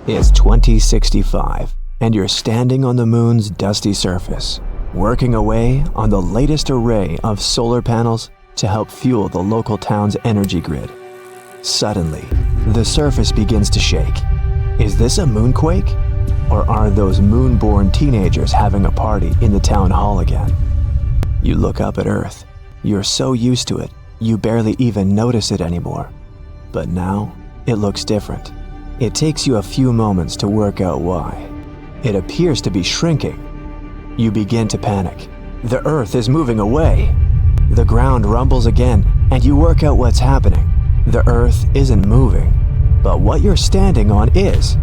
It's 2065, and you're standing on the moon's dusty surface, working away on the latest array of solar panels to help fuel the local town's energy grid. Suddenly, the surface begins to shake. Is this a moonquake? Or are those moon-born teenagers having a party in the town hall again? You look up at Earth. You're so used to it, you barely even notice it anymore. But now, it looks different. It takes you a few moments to work out why. It appears to be shrinking. You begin to panic. The Earth is moving away. The ground rumbles again, and you work out what's happening. The Earth isn't moving, but what you're standing on is.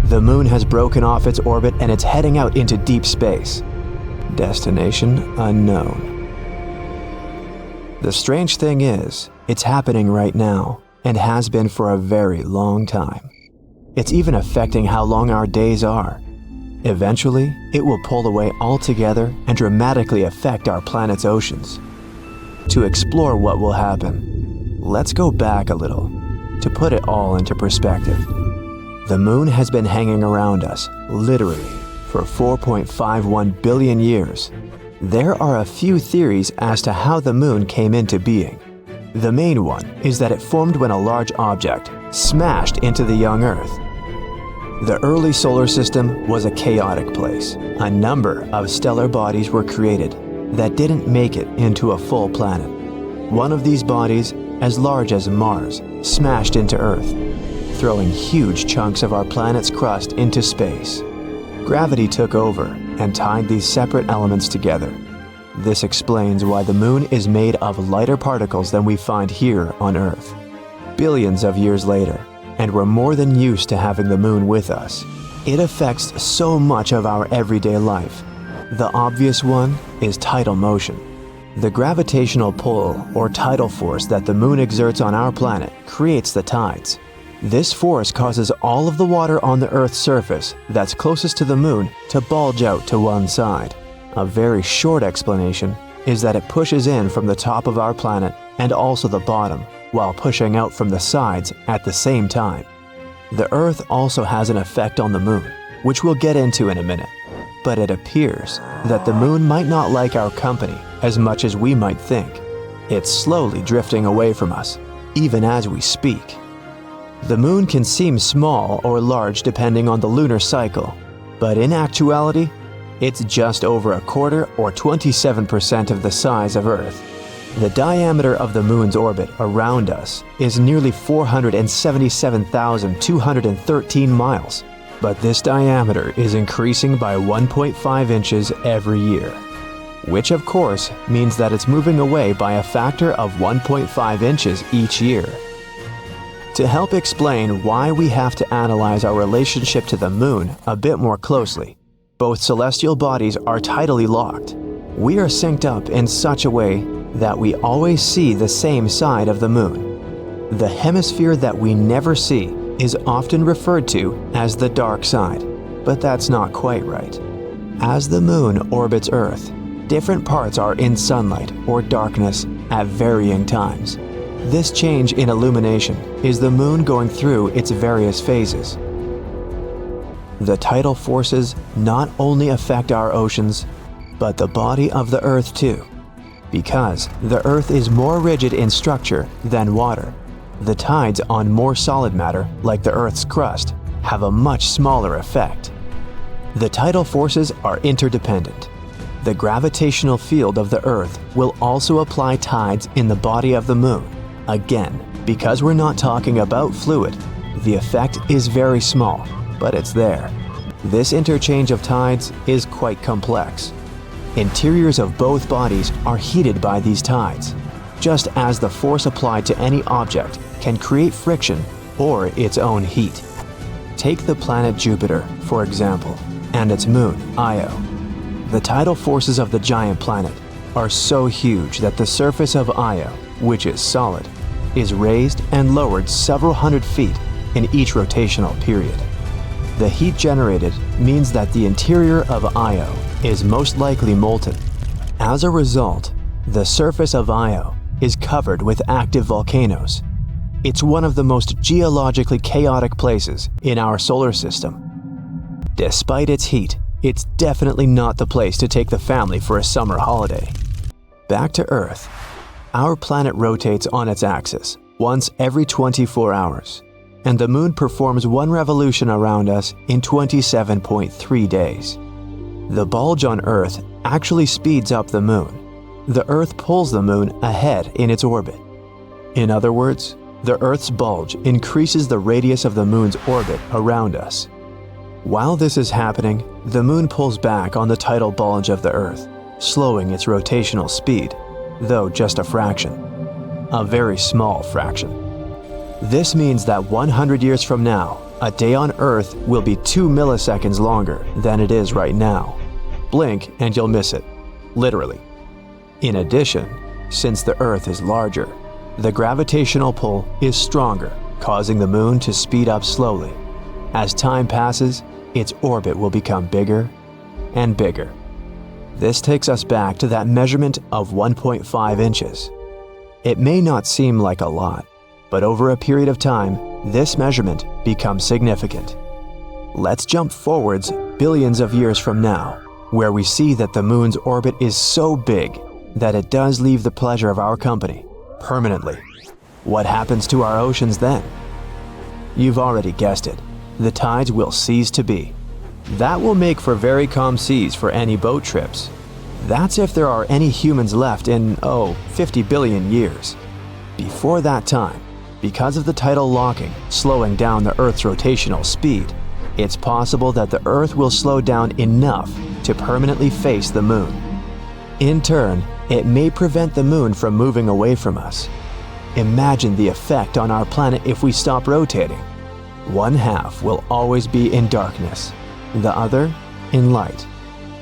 The moon has broken off its orbit and it's heading out into deep space. Destination unknown. The strange thing is, it's happening right now, and has been for a very long time. It's even affecting how long our days are. Eventually, it will pull away altogether and dramatically affect our planet's oceans. To explore what will happen, let's go back a little, to put it all into perspective. The moon has been hanging around us, literally, for 4.51 billion years. There are a few theories as to how the moon came into being. The main one is that it formed when a large object smashed into the young Earth. The early solar system was a chaotic place. A number of stellar bodies were created that didn't make it into a full planet. One of these bodies, as large as Mars, smashed into Earth, throwing huge chunks of our planet's crust into space. Gravity took over and tied these separate elements together. This explains why the moon is made of lighter particles than we find here on Earth. Billions of years later, and we're more than used to having the moon with us. It affects so much of our everyday life. The obvious one is tidal motion. The gravitational pull or tidal force that the moon exerts on our planet creates the tides. This force causes all of the water on the Earth's surface that's closest to the moon to bulge out to one side. A very short explanation is that it pushes in from the top of our planet and also the bottom, while pushing out from the sides at the same time. The Earth also has an effect on the moon, which we'll get into in a minute. But it appears that the moon might not like our company as much as we might think. It's slowly drifting away from us, even as we speak. The moon can seem small or large depending on the lunar cycle, but in actuality, it's just over a quarter or 27% of the size of Earth. The diameter of the moon's orbit around us is nearly 477,213 miles, but this diameter is increasing by 1.5 inches every year, which of course means that it's moving away by a factor of 1.5 inches each year. To help explain why we have to analyze our relationship to the moon a bit more closely, both celestial bodies are tidally locked. We are synced up in such a way that we always see the same side of the moon. The hemisphere that we never see is often referred to as the dark side, but that's not quite right. As the moon orbits Earth, different parts are in sunlight or darkness at varying times. This change in illumination is the moon going through its various phases. The tidal forces not only affect our oceans, but the body of the Earth too. Because the Earth is more rigid in structure than water, the tides on more solid matter, like the Earth's crust, have a much smaller effect. The tidal forces are interdependent. The gravitational field of the Earth will also apply tides in the body of the moon. Again, because we're not talking about fluid, the effect is very small, but it's there. This interchange of tides is quite complex. Interiors of both bodies are heated by these tides, just as the force applied to any object can create friction or its own heat. Take the planet Jupiter, for example, and its moon, Io. The tidal forces of the giant planet are so huge that the surface of Io, which is solid, is raised and lowered several hundred feet in each rotational period. The heat generated means that the interior of Io is most likely molten. As a result, the surface of Io is covered with active volcanoes. it's one of the most geologically chaotic places in our solar system. Despite its heat, it's definitely not the place to take the family for a summer holiday. Back to Earth. Our planet rotates on its axis once every 24 hours, and the Moon performs one revolution around us in 27.3 days. The bulge on Earth actually speeds up the Moon. The Earth pulls the Moon ahead in its orbit. In other words, the Earth's bulge increases the radius of the Moon's orbit around us. While this is happening, the Moon pulls back on the tidal bulge of the Earth, slowing its rotational speed, though just a fraction. A very small fraction. This means that 100 years from now, a day on Earth will be 2 milliseconds longer than it is right now. Blink and you'll miss it. Literally. In addition, since the Earth is larger, the gravitational pull is stronger, causing the Moon to speed up slowly. As time passes, its orbit will become bigger and bigger. This takes us back to that measurement of 1.5 inches. It may not seem like a lot, but over a period of time, this measurement becomes significant. Let's jump forwards billions of years from now, where we see that the Moon's orbit is so big that it does leave the pleasure of our company permanently. What happens to our oceans then? You've already guessed it. The tides will cease to be. That will make for very calm seas for any boat trips. That's if there are any humans left in, 50 billion years. Before that time, because of the tidal locking slowing down the Earth's rotational speed, it's possible that the Earth will slow down enough to permanently face the Moon. In turn, it may prevent the Moon from moving away from us. Imagine the effect on our planet if we stop rotating. One half will always be in darkness, the other in light.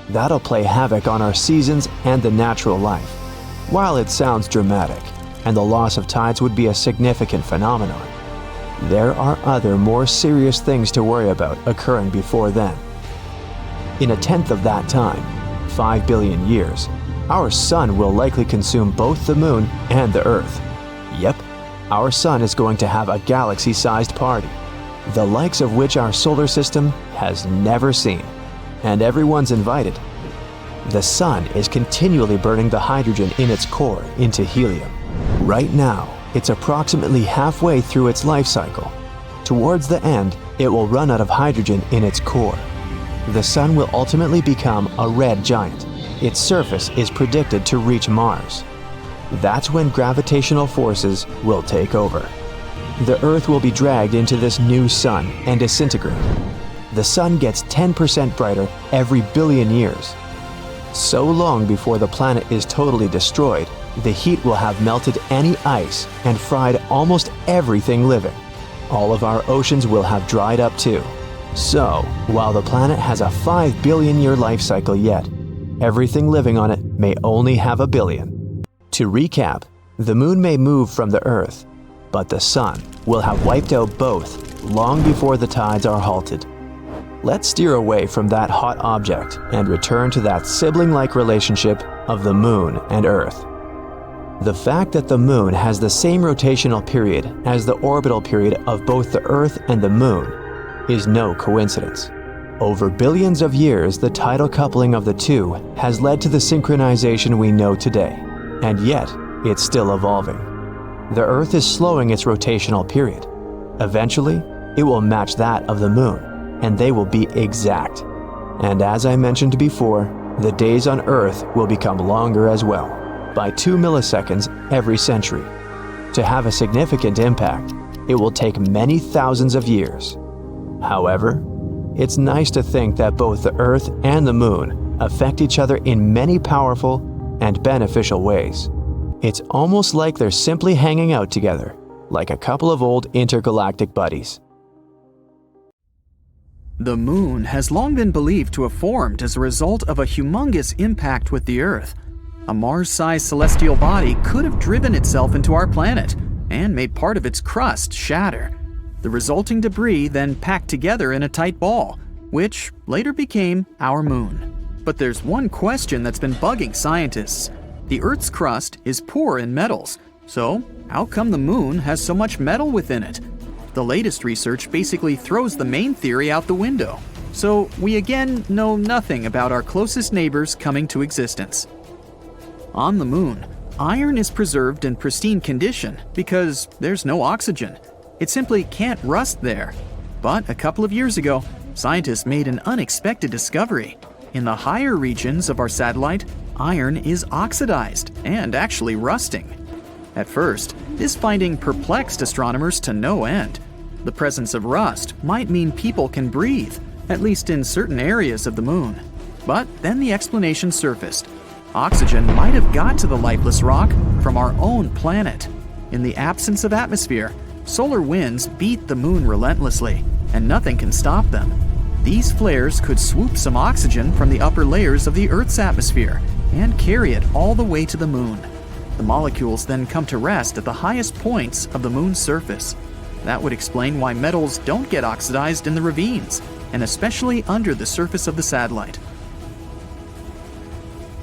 That'll play havoc on our seasons and the natural life. While it sounds dramatic, and the loss of tides would be a significant phenomenon, there are other more serious things to worry about occurring before then. In a tenth of that time, 5 billion years, our Sun will likely consume both the Moon and the Earth. Yep, our Sun is going to have a galaxy-sized party, the likes of which our solar system has never seen, and everyone's invited. The Sun is continually burning the hydrogen in its core into helium. Right now, it's approximately halfway through its life cycle. Towards the end, it will run out of hydrogen in its core. The Sun will ultimately become a red giant. Its surface is predicted to reach Mars. That's when gravitational forces will take over. The Earth will be dragged into this new Sun and disintegrate. The Sun gets 10% brighter every billion years. So long before the planet is totally destroyed, the heat will have melted any ice and fried almost everything living. All of our oceans will have dried up too. So, while the planet has a 5 billion year life cycle yet, everything living on it may only have a billion. To recap, the Moon may move from the Earth, but the Sun will have wiped out both long before the tides are halted. Let's steer away from that hot object and return to that sibling-like relationship of the Moon and Earth. The fact that the Moon has the same rotational period as the orbital period of both the Earth and the Moon is no coincidence. Over billions of years, the tidal coupling of the two has led to the synchronization we know today, and yet it's still evolving. The Earth is slowing its rotational period. Eventually, it will match that of the Moon, and they will be exact. And as I mentioned before, the days on Earth will become longer as well, by 2 milliseconds every century. To have a significant impact, it will take many thousands of years. However, it's nice to think that both the Earth and the Moon affect each other in many powerful and beneficial ways. It's almost like they're simply hanging out together, like a couple of old intergalactic buddies. The Moon has long been believed to have formed as a result of a humongous impact with the Earth. A Mars-sized celestial body could have driven itself into our planet and made part of its crust shatter. The resulting debris then packed together in a tight ball, which later became our Moon. But there's one question that's been bugging scientists. The Earth's crust is poor in metals, So, how come the moon has so much metal within it? The latest research basically throws the main theory out the window. So, we again know nothing about our closest neighbors coming to existence. On the moon, iron is preserved in pristine condition because there's no oxygen. It simply can't rust there. But a couple of years ago, scientists made an unexpected discovery. In the higher regions of our satellite, iron is oxidized and actually rusting. At first, this finding perplexed astronomers to no end. The presence of rust might mean people can breathe, at least in certain areas of the moon. But then the explanation surfaced. Oxygen might have got to the lifeless rock from our own planet. In the absence of atmosphere, solar winds beat the moon relentlessly, and nothing can stop them. These flares could swoop some oxygen from the upper layers of the Earth's atmosphere and carry it all the way to the moon. The molecules then come to rest at the highest points of the moon's surface. That would explain why metals don't get oxidized in the ravines, and especially under the surface of the satellite.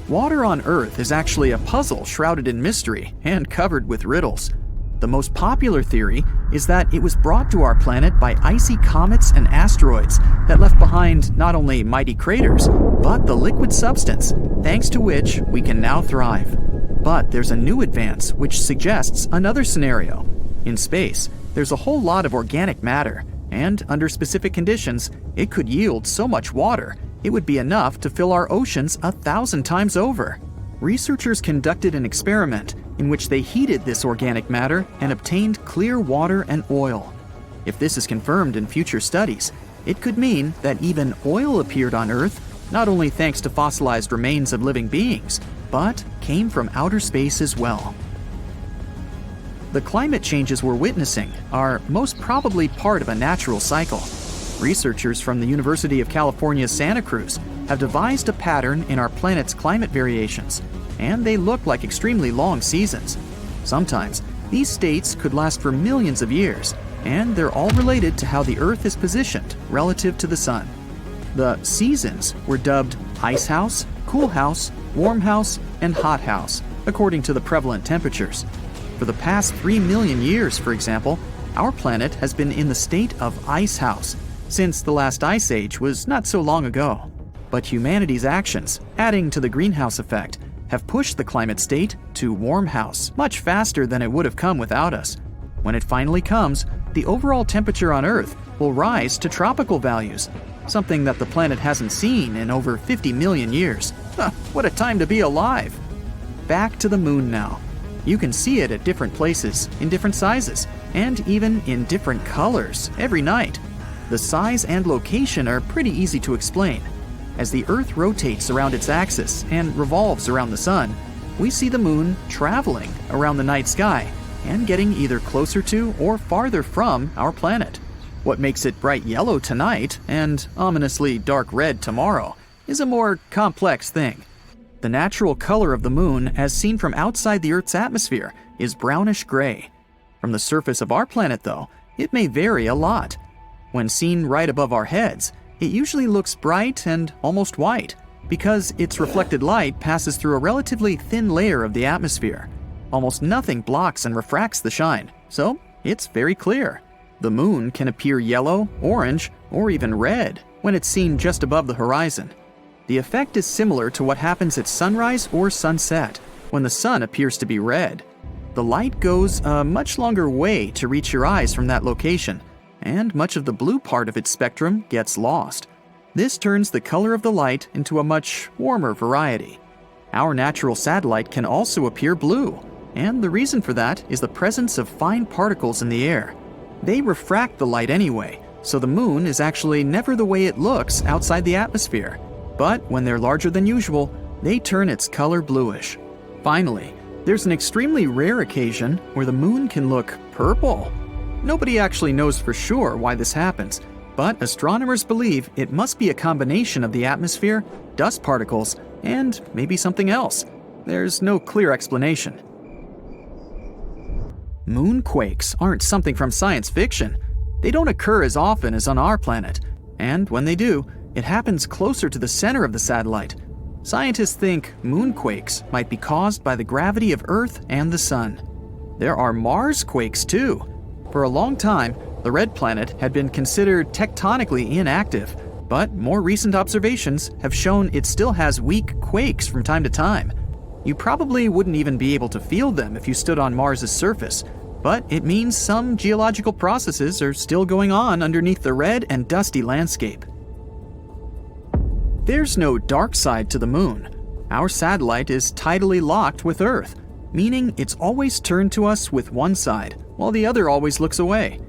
Water on Earth is actually a puzzle shrouded in mystery and covered with riddles. The most popular theory is that it was brought to our planet by icy comets and asteroids that left behind not only mighty craters, but the liquid substance, thanks to which we can now thrive. But there's a new advance which suggests another scenario. In space, there's a whole lot of organic matter, and under specific conditions, it could yield so much water it would be enough to fill our oceans 1,000 times over. Researchers conducted an experiment in which they heated this organic matter and obtained clear water and oil. If this is confirmed in future studies, it could mean that even oil appeared on Earth, not only thanks to fossilized remains of living beings, but came from outer space as well. The climate changes we're witnessing are most probably part of a natural cycle. Researchers from the University of California, Santa Cruz have devised a pattern in our planet's climate variations, and they look like extremely long seasons. Sometimes, these states could last for millions of years, and they're all related to how the Earth is positioned relative to the Sun. The seasons were dubbed Ice House, Cool House, Warm House, and Hot House, according to the prevalent temperatures. For the past 3 million years, for example, our planet has been in the state of Ice House, since the last ice age was not so long ago. But humanity's actions, adding to the greenhouse effect, have pushed the climate state to Warm House much faster than it would have come without us. When it finally comes, the overall temperature on Earth will rise to tropical values, something that the planet hasn't seen in over 50 million years. What a time to be alive! Back to the moon now. You can see it at different places, in different sizes, and even in different colors every night. The size and location are pretty easy to explain. As the Earth rotates around its axis and revolves around the Sun, we see the moon traveling around the night sky and getting either closer to or farther from our planet. What makes it bright yellow tonight and ominously dark red tomorrow is a more complex thing. The natural color of the moon, as seen from outside the Earth's atmosphere, is brownish gray. From the surface of our planet, though, it may vary a lot. When seen right above our heads, it usually looks bright and almost white, because its reflected light passes through a relatively thin layer of the atmosphere. Almost nothing blocks and refracts the shine, so it's very clear. The moon can appear yellow, orange, or even red when it's seen just above the horizon. The effect is similar to what happens at sunrise or sunset, when the sun appears to be red. The light goes a much longer way to reach your eyes from that location, and much of the blue part of its spectrum gets lost. This turns the color of the light into a much warmer variety. Our natural satellite can also appear blue, and the reason for that is the presence of fine particles in the air. They refract the light anyway, so the moon is actually never the way it looks outside the atmosphere. But when they're larger than usual, they turn its color bluish. Finally, there's an extremely rare occasion where the moon can look purple. Nobody actually knows for sure why this happens, but astronomers believe it must be a combination of the atmosphere, dust particles, and maybe something else. There's no clear explanation. Moonquakes aren't something from science fiction. They don't occur as often as on our planet, and when they do, it happens closer to the center of the satellite. Scientists think moonquakes might be caused by the gravity of Earth and the Sun. There are Mars quakes too. For a long time, the red planet had been considered tectonically inactive, but more recent observations have shown it still has weak quakes from time to time. You probably wouldn't even be able to feel them if you stood on Mars's surface, but it means some geological processes are still going on underneath the red and dusty landscape. There's no dark side to the moon. Our satellite is tidally locked with Earth, meaning it's always turned to us with one side, while the other always looks away.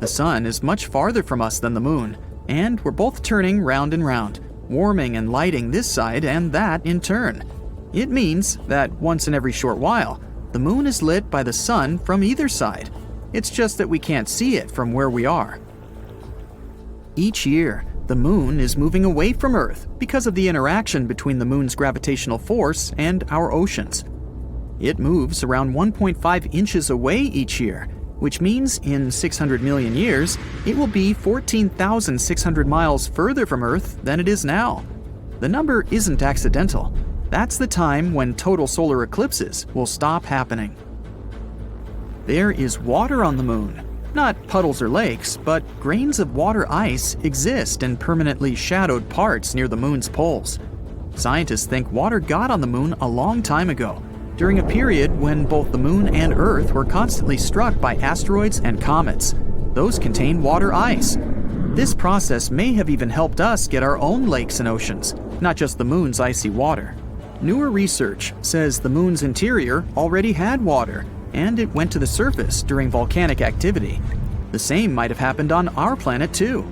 The sun is much farther from us than the moon, and we're both turning round and round, warming and lighting this side and that in turn. It means that once in every short while, the moon is lit by the sun from either side. It's just that we can't see it from where we are. Each year, the moon is moving away from Earth because of the interaction between the moon's gravitational force and our oceans. It moves around 1.5 inches away each year, which means in 600 million years, it will be 14,600 miles further from Earth than it is now. The number isn't accidental. That's the time when total solar eclipses will stop happening. There is water on the moon. Not puddles or lakes, but grains of water ice exist in permanently shadowed parts near the moon's poles. Scientists think water got on the moon a long time ago, during a period when both the moon and Earth were constantly struck by asteroids and comets. Those contain water ice. This process may have even helped us get our own lakes and oceans, not just the moon's icy water. Newer research says the moon's interior already had water, and it went to the surface during volcanic activity. The same might have happened on our planet too.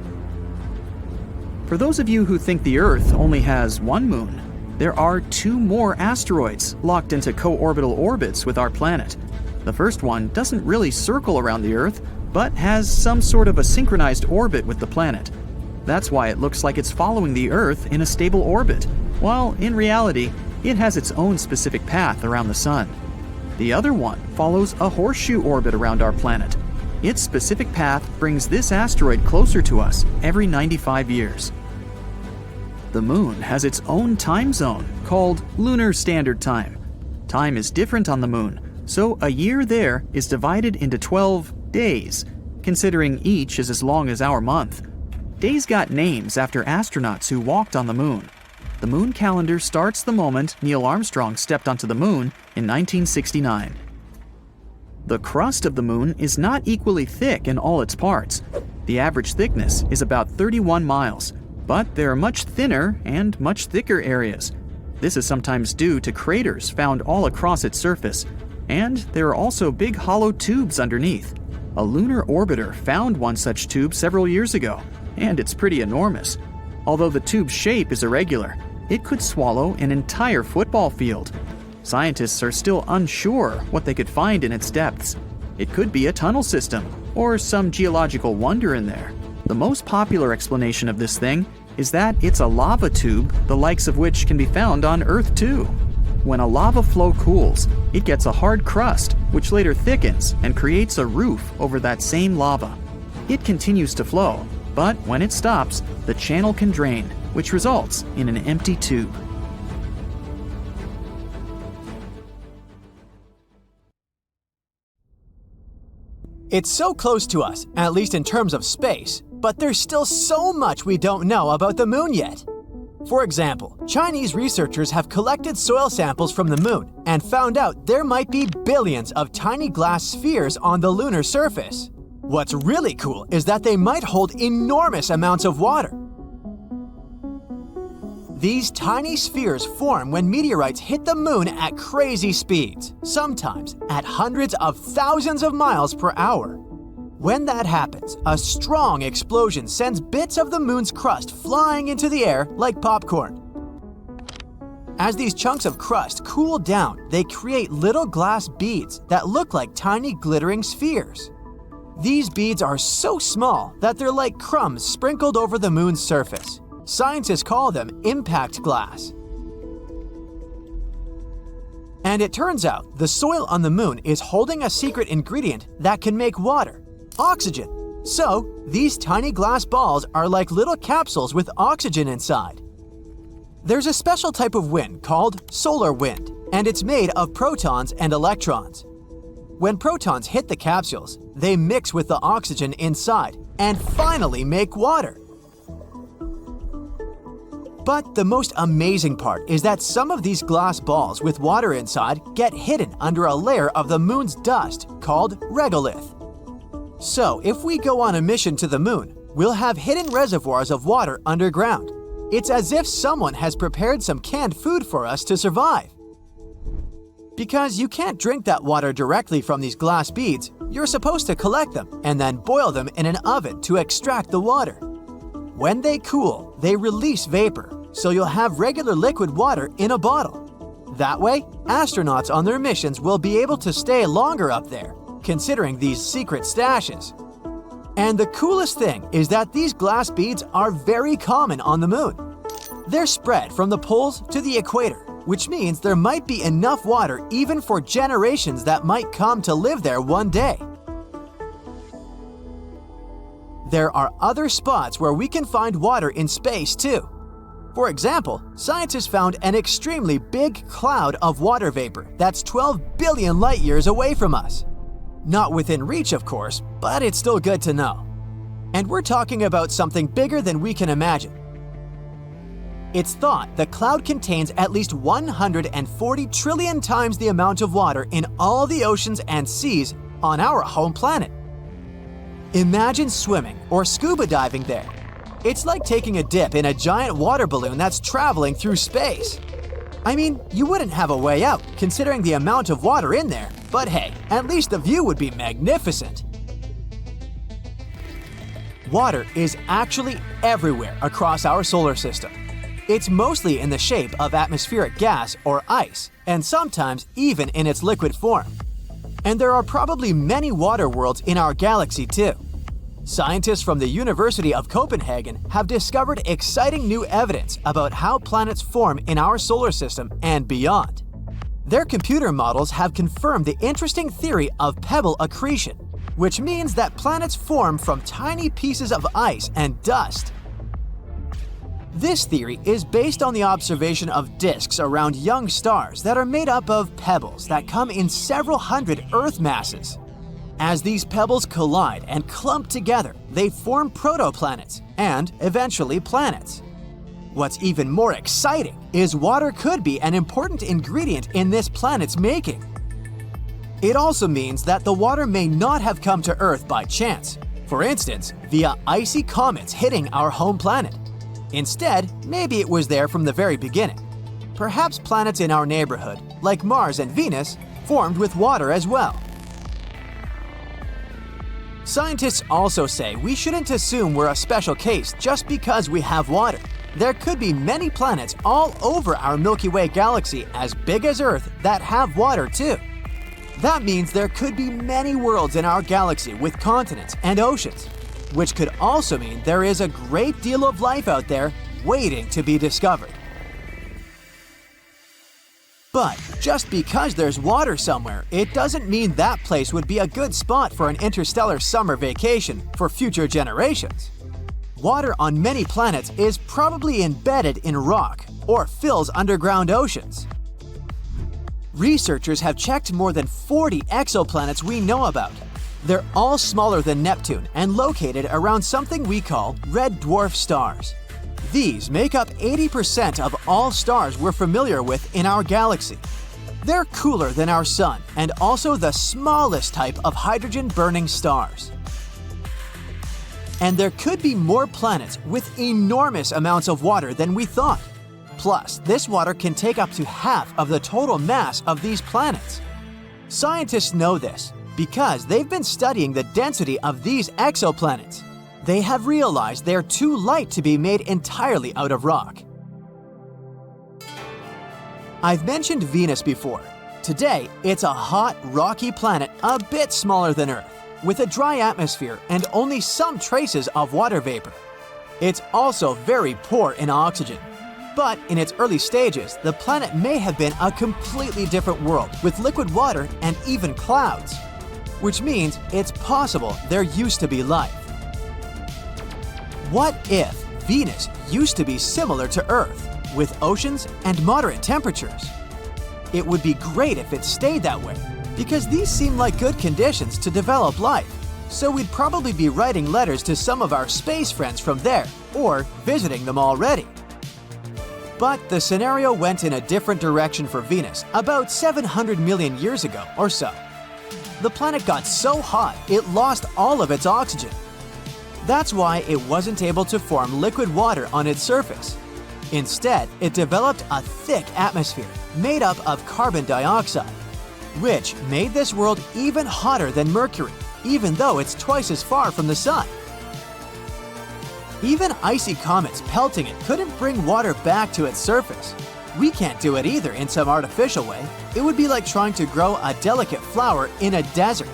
For those of you who think the Earth only has one moon, there are 2 more asteroids locked into co-orbital orbits with our planet. The first one doesn't really circle around the Earth, but has some sort of a synchronized orbit with the planet. That's why it looks like it's following the Earth in a stable orbit, while in reality, it has its own specific path around the Sun. The other one follows a horseshoe orbit around our planet. Its specific path brings this asteroid closer to us every 95 years. The moon has its own time zone called Lunar Standard Time. Time is different on the moon, so a year there is divided into 12 days, considering each is as long as our month. Days got names after astronauts who walked on the moon. The moon calendar starts the moment Neil Armstrong stepped onto the moon in 1969. The crust of the moon is not equally thick in all its parts. The average thickness is about 31 miles, but there are much thinner and much thicker areas. This is sometimes due to craters found all across its surface, and there are also big hollow tubes underneath. A lunar orbiter found one such tube several years ago, and it's pretty enormous. Although the tube's shape is irregular, it could swallow an entire football field. Scientists are still unsure what they could find in its depths. It could be a tunnel system, or some geological wonder in there. The most popular explanation of this thing is that it's a lava tube, the likes of which can be found on Earth too. When a lava flow cools, it gets a hard crust, which later thickens and creates a roof over that same lava. It continues to flow, but when it stops, the channel can drain, which results in an empty tube. It's so close to us, at least in terms of space, but there's still so much we don't know about the moon yet. For example, Chinese researchers have collected soil samples from the moon and found out there might be billions of tiny glass spheres on the lunar surface. What's really cool is that they might hold enormous amounts of water. These tiny spheres form when meteorites hit the moon at crazy speeds, sometimes at hundreds of thousands of miles per hour. When that happens, a strong explosion sends bits of the moon's crust flying into the air like popcorn. As these chunks of crust cool down, they create little glass beads that look like tiny glittering spheres. These beads are so small that they're like crumbs sprinkled over the moon's surface. Scientists call them impact glass. And it turns out the soil on the moon is holding a secret ingredient that can make water, oxygen. So, these tiny glass balls are like little capsules with oxygen inside. There's a special type of wind called solar wind, and it's made of protons and electrons. When protons hit the capsules, they mix with the oxygen inside and finally make water. But the most amazing part is that some of these glass balls with water inside get hidden under a layer of the moon's dust called regolith. So if we go on a mission to the moon, we'll have hidden reservoirs of water underground. It's as if someone has prepared some canned food for us to survive. Because you can't drink that water directly from these glass beads, you're supposed to collect them and then boil them in an oven to extract the water. When they cool, they release vapor, so you'll have regular liquid water in a bottle. That way, astronauts on their missions will be able to stay longer up there, considering these secret stashes. And the coolest thing is that these glass beads are very common on the moon. They're spread from the poles to the equator, which means there might be enough water even for generations that might come to live there one day. There are other spots where we can find water in space too. For example, scientists found an extremely big cloud of water vapor that's 12 billion light years away from us. Not within reach, of course, but it's still good to know. And we're talking about something bigger than we can imagine. It's thought the cloud contains at least 140 trillion times the amount of water in all the oceans and seas on our home planet. Imagine swimming or scuba diving there. It's like taking a dip in a giant water balloon that's traveling through space. I mean, you wouldn't have a way out considering the amount of water in there, but hey, at least the view would be magnificent. Water is actually everywhere across our solar system. It's mostly in the shape of atmospheric gas or ice, and sometimes even in its liquid form. And there are probably many water worlds in our galaxy too. Scientists from the University of Copenhagen have discovered exciting new evidence about how planets form in our solar system and beyond. Their computer models have confirmed the interesting theory of pebble accretion, which means that planets form from tiny pieces of ice and dust. This theory is based on the observation of disks around young stars that are made up of pebbles that come in several hundred Earth masses. As these pebbles collide and clump together, they form protoplanets and eventually planets. What's even more exciting is water could be an important ingredient in this planet's making. It also means that the water may not have come to Earth by chance, for instance, via icy comets hitting our home planet. Instead, maybe it was there from the very beginning. Perhaps planets in our neighborhood, like Mars and Venus, formed with water as well. Scientists also say we shouldn't assume we're a special case just because we have water. There could be many planets all over our Milky Way galaxy as big as Earth that have water too. That means there could be many worlds in our galaxy with continents and oceans, which could also mean there is a great deal of life out there waiting to be discovered. But just because there's water somewhere, it doesn't mean that place would be a good spot for an interstellar summer vacation for future generations. Water on many planets is probably embedded in rock or fills underground oceans. Researchers have checked more than 40 exoplanets we know about. They're all smaller than Neptune and located around something we call red dwarf stars. These make up 80% of all stars we're familiar with in our galaxy. They're cooler than our Sun and also the smallest type of hydrogen-burning stars. And there could be more planets with enormous amounts of water than we thought. Plus, this water can take up to half of the total mass of these planets. Scientists know this because they've been studying the density of these exoplanets. They have realized they're too light to be made entirely out of rock. I've mentioned Venus before. Today, it's a hot, rocky planet a bit smaller than Earth, with a dry atmosphere and only some traces of water vapor. It's also very poor in oxygen. But in its early stages, the planet may have been a completely different world with liquid water and even clouds, which means it's possible there used to be life. What if Venus used to be similar to Earth, with oceans and moderate temperatures? It would be great if it stayed that way, because these seem like good conditions to develop life, so we'd probably be writing letters to some of our space friends from there, or visiting them already. But the scenario went in a different direction for Venus about 700 million years ago or so. The planet got so hot it lost all of its oxygen. That's why it wasn't able to form liquid water on its surface. Instead, it developed a thick atmosphere made up of carbon dioxide, which made this world even hotter than Mercury, even though it's twice as far from the Sun. Even icy comets pelting it couldn't bring water back to its surface. We can't do it either in some artificial way. It would be like trying to grow a delicate flower in a desert.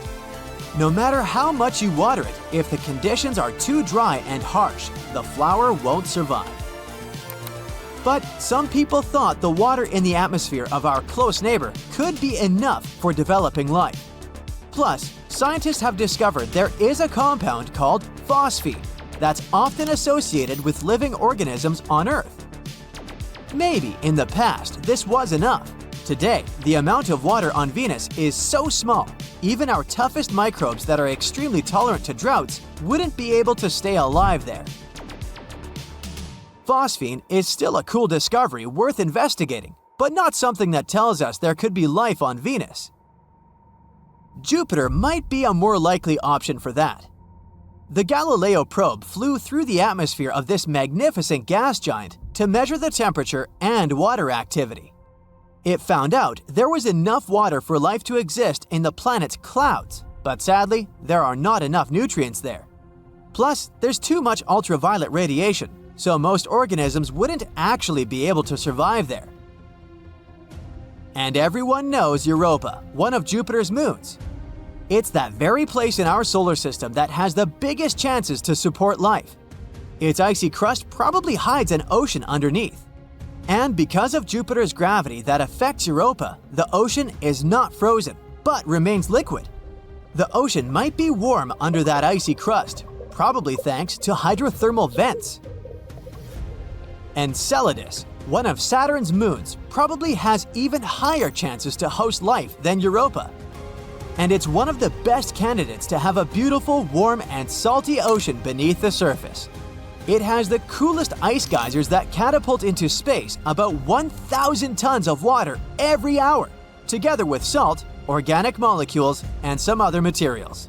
No matter how much you water it, if the conditions are too dry and harsh, the flower won't survive. But some people thought the water in the atmosphere of our close neighbor could be enough for developing life. Plus, scientists have discovered there is a compound called phosphine that's often associated with living organisms on Earth. Maybe in the past this was enough. Today, the amount of water on Venus is so small, even our toughest microbes that are extremely tolerant to droughts wouldn't be able to stay alive there. Phosphine is still a cool discovery worth investigating, but not something that tells us there could be life on Venus. Jupiter might be a more likely option for that. The Galileo probe flew through the atmosphere of this magnificent gas giant to measure the temperature and water activity. It found out there was enough water for life to exist in the planet's clouds, but sadly, there are not enough nutrients there. Plus, there's too much ultraviolet radiation, so most organisms wouldn't actually be able to survive there. And everyone knows Europa, one of Jupiter's moons. It's that very place in our solar system that has the biggest chances to support life. Its icy crust probably hides an ocean underneath. And because of Jupiter's gravity that affects Europa, the ocean is not frozen, but remains liquid. The ocean might be warm under that icy crust, probably thanks to hydrothermal vents. Enceladus, one of Saturn's moons, probably has even higher chances to host life than Europa. And it's one of the best candidates to have a beautiful, warm, and salty ocean beneath the surface. It has the coolest ice geysers that catapult into space about 1,000 tons of water every hour, together with salt, organic molecules, and some other materials.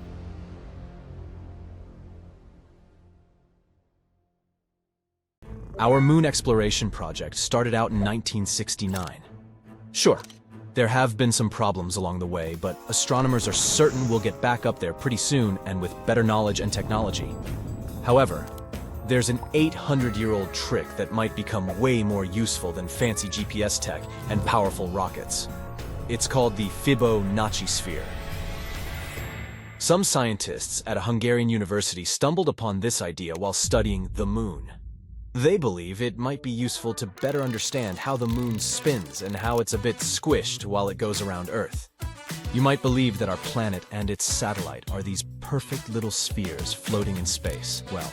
Our moon exploration project started out in 1969. Sure, there have been some problems along the way, but astronomers are certain we'll get back up there pretty soon and with better knowledge and technology. However, there's an 800-year-old trick that might become way more useful than fancy GPS tech and powerful rockets. It's called the Fibonacci sphere. Some scientists at a Hungarian university stumbled upon this idea while studying the moon. They believe it might be useful to better understand how the moon spins and how it's a bit squished while it goes around Earth. You might believe that our planet and its satellite are these perfect little spheres floating in space. Well,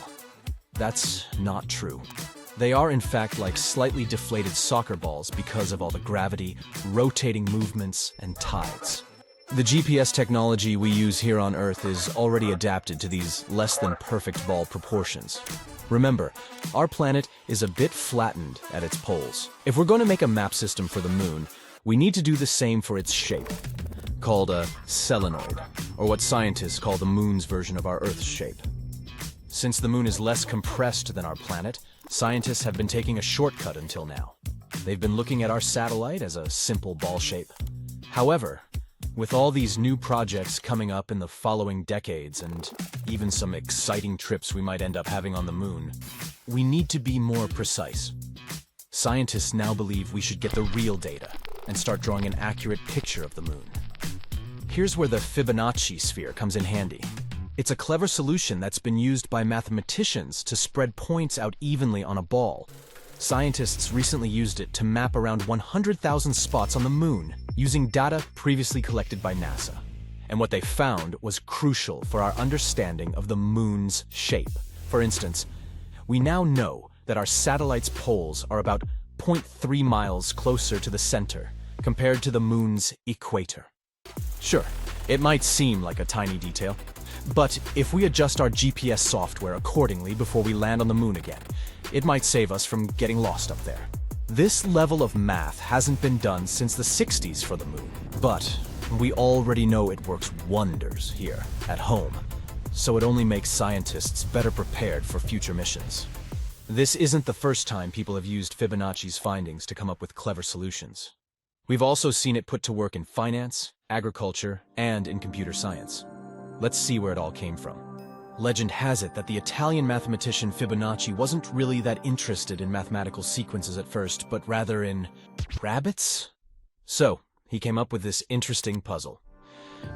that's not true. They are in fact like slightly deflated soccer balls because of all the gravity, rotating movements, and tides. The GPS technology we use here on Earth is already adapted to these less than perfect ball proportions. Remember, our planet is a bit flattened at its poles. If we're going to make a map system for the moon, we need to do the same for its shape, called a solenoid, or what scientists call the moon's version of our Earth's shape. Since the moon is less compressed than our planet, scientists have been taking a shortcut until now. They've been looking at our satellite as a simple ball shape. However, with all these new projects coming up in the following decades and even some exciting trips we might end up having on the moon, we need to be more precise. Scientists now believe we should get the real data and start drawing an accurate picture of the moon. Here's where the Fibonacci sphere comes in handy. It's a clever solution that's been used by mathematicians to spread points out evenly on a ball. Scientists recently used it to map around 100,000 spots on the moon using data previously collected by NASA. And what they found was crucial for our understanding of the moon's shape. For instance, we now know that our satellite's poles are about 0.3 miles closer to the center compared to the moon's equator. Sure, it might seem like a tiny detail, but if we adjust our GPS software accordingly before we land on the moon again, it might save us from getting lost up there. This level of math hasn't been done since the 60s for the moon, but we already know it works wonders here, at home, so it only makes scientists better prepared for future missions. This isn't the first time people have used Fibonacci's findings to come up with clever solutions. We've also seen it put to work in finance, agriculture, and in computer science. Let's see where it all came from. Legend has it that the Italian mathematician Fibonacci wasn't really that interested in mathematical sequences at first, but rather in rabbits? So, he came up with this interesting puzzle.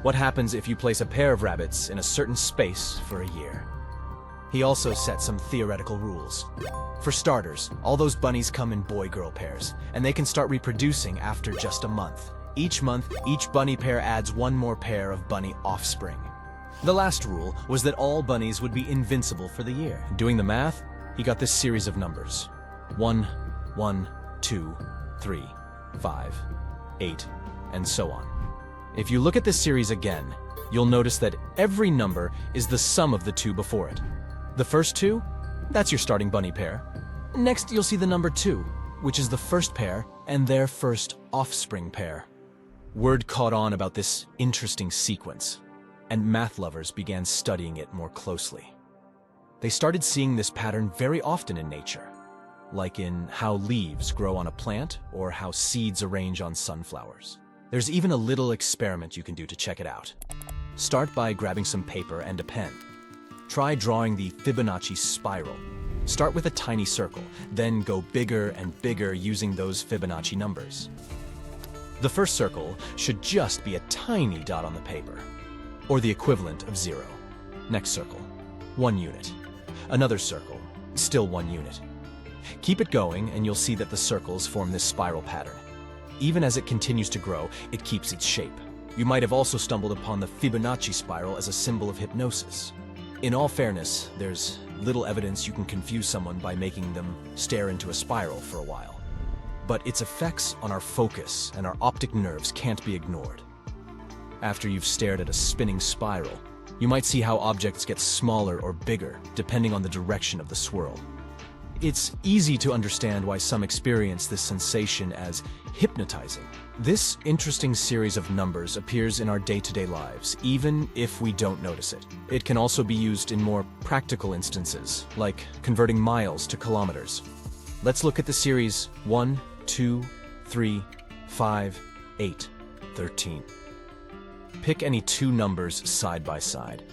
What happens if you place a pair of rabbits in a certain space for a year? He also set some theoretical rules. For starters, all those bunnies come in boy-girl pairs, and they can start reproducing after just a month. Each month, each bunny pair adds one more pair of bunny offspring. The last rule was that all bunnies would be invincible for the year. Doing the math, he got this series of numbers. 1, 1, 2, 3, 5, 8, and so on. If you look at this series again, you'll notice that every number is the sum of the two before it. The first two, that's your starting bunny pair. Next, you'll see the number 2, which is the first pair and their first offspring pair. Word caught on about this interesting sequence, and math lovers began studying it more closely. They started seeing this pattern very often in nature, like in how leaves grow on a plant or how seeds arrange on sunflowers. There's even a little experiment you can do to check it out. Start by grabbing some paper and a pen. Try drawing the Fibonacci spiral. Start with a tiny circle, then go bigger and bigger using those Fibonacci numbers. The first circle should just be a tiny dot on the paper, or the equivalent of 0. Next circle, 1 unit. Another circle, still 1 unit. Keep it going and you'll see that the circles form this spiral pattern. Even as it continues to grow, it keeps its shape. You might have also stumbled upon the Fibonacci spiral as a symbol of hypnosis. In all fairness, there's little evidence you can confuse someone by making them stare into a spiral for a while. But its effects on our focus and our optic nerves can't be ignored. After you've stared at a spinning spiral, you might see how objects get smaller or bigger depending on the direction of the swirl. It's easy to understand why some experience this sensation as hypnotizing. This interesting series of numbers appears in our day-to-day lives, even if we don't notice it. It can also be used in more practical instances, like converting miles to kilometers. Let's look at the series 1, 2, 3, 5, 8, 13. Pick any two numbers side by side.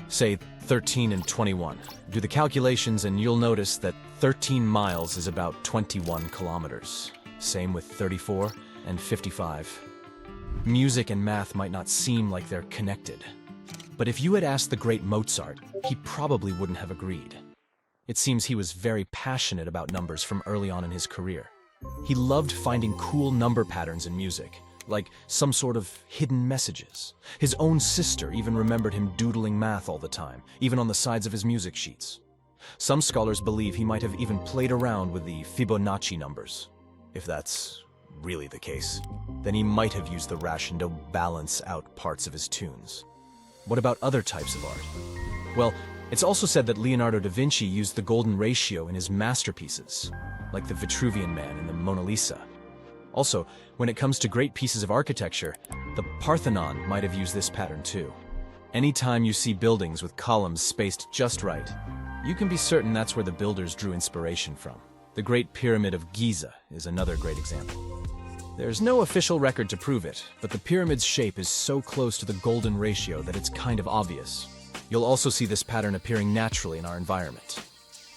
Say 13 and 21. Do the calculations and you'll notice that 13 miles is about 21 kilometers. Same with 34 and 55. Music and math might not seem like they're connected, but if you had asked the great Mozart, he probably wouldn't have agreed. It seems he was very passionate about numbers from early on in his career. He loved finding cool number patterns in music, like some sort of hidden messages. His own sister even remembered him doodling math all the time, even on the sides of his music sheets. Some scholars believe he might have even played around with the Fibonacci numbers. If that's really the case, then he might have used the ration to balance out parts of his tunes. What about other types of art? Well, it's also said that Leonardo da Vinci used the golden ratio in his masterpieces, like the Vitruvian Man and the Mona Lisa. Also, when it comes to great pieces of architecture, the Parthenon might have used this pattern too. Anytime you see buildings with columns spaced just right, you can be certain that's where the builders drew inspiration from. The Great Pyramid of Giza is another great example. There's no official record to prove it, but the pyramid's shape is so close to the golden ratio that it's kind of obvious. You'll also see this pattern appearing naturally in our environment.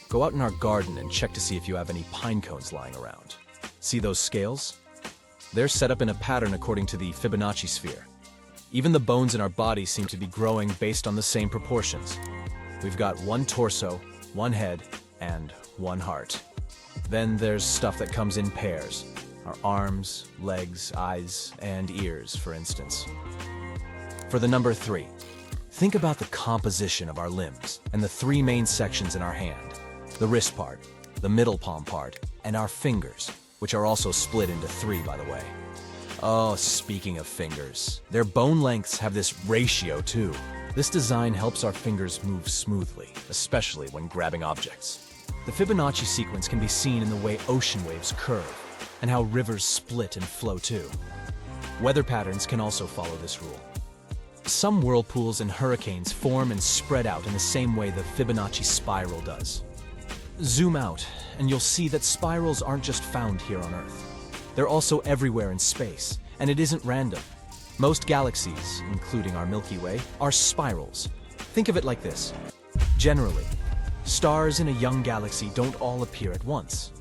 Go out in our garden and check to see if you have any pine cones lying around. See those scales? They're set up in a pattern according to the Fibonacci sphere. Even the bones in our body seem to be growing based on the same proportions. We've got one torso, one head, and one heart. Then there's stuff that comes in pairs. Our arms, legs, eyes, and ears, for instance. For the number 3, think about the composition of our limbs and the 3 main sections in our hand. The wrist part, the middle palm part, and our fingers, which are also split into 3, by the way. Oh, speaking of fingers, their bone lengths have this ratio too. This design helps our fingers move smoothly, especially when grabbing objects. The Fibonacci sequence can be seen in the way ocean waves curve, and how rivers split and flow too. Weather patterns can also follow this rule. Some whirlpools and hurricanes form and spread out in the same way the Fibonacci spiral does. Zoom out, and you'll see that spirals aren't just found here on Earth. They're also everywhere in space, and it isn't random. Most galaxies, including our Milky Way, are spirals. Think of it like this. Generally, stars in a young galaxy don't all appear at once.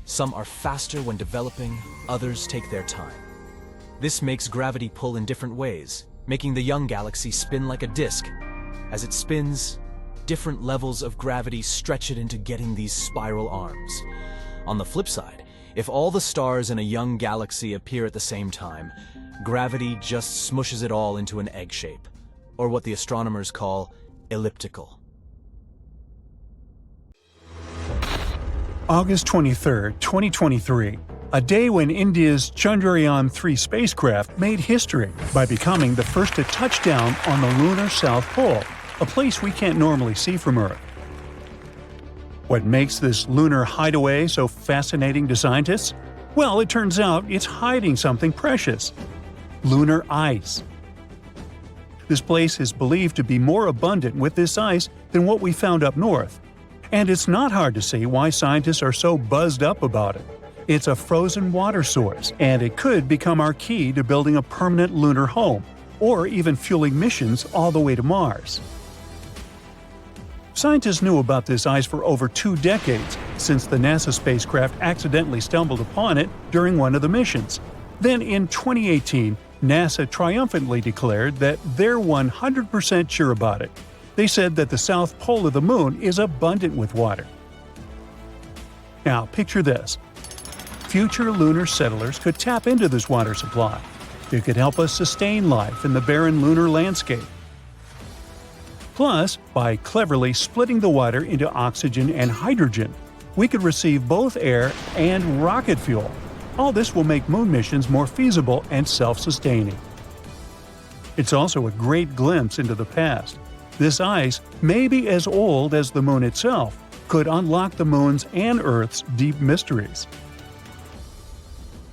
Some are faster when developing, others take their time. This makes gravity pull in different ways, making the young galaxy spin like a disk. As it spins, different levels of gravity stretch it into getting these spiral arms. On the flip side, if all the stars in a young galaxy appear at the same time, gravity just smushes it all into an egg shape, or what the astronomers call elliptical. August 23, 2023, a day when India's Chandrayaan-3 spacecraft made history by becoming the first to touch down on the lunar South Pole, a place we can't normally see from Earth. What makes this lunar hideaway so fascinating to scientists? Well, it turns out it's hiding something precious: lunar ice. This place is believed to be more abundant with this ice than what we found up north. And it's not hard to see why scientists are so buzzed up about it. It's a frozen water source, and it could become our key to building a permanent lunar home, or even fueling missions all the way to Mars. Scientists knew about this ice for over 2 decades, since the NASA spacecraft accidentally stumbled upon it during one of the missions. Then in 2018, NASA triumphantly declared that they're 100% sure about it. They said that the south pole of the moon is abundant with water. Now picture this. Future lunar settlers could tap into this water supply. It could help us sustain life in the barren lunar landscape. Plus, by cleverly splitting the water into oxygen and hydrogen, we could receive both air and rocket fuel. All this will make moon missions more feasible and self-sustaining. It's also a great glimpse into the past. This ice, maybe as old as the moon itself, could unlock the moon's and Earth's deep mysteries.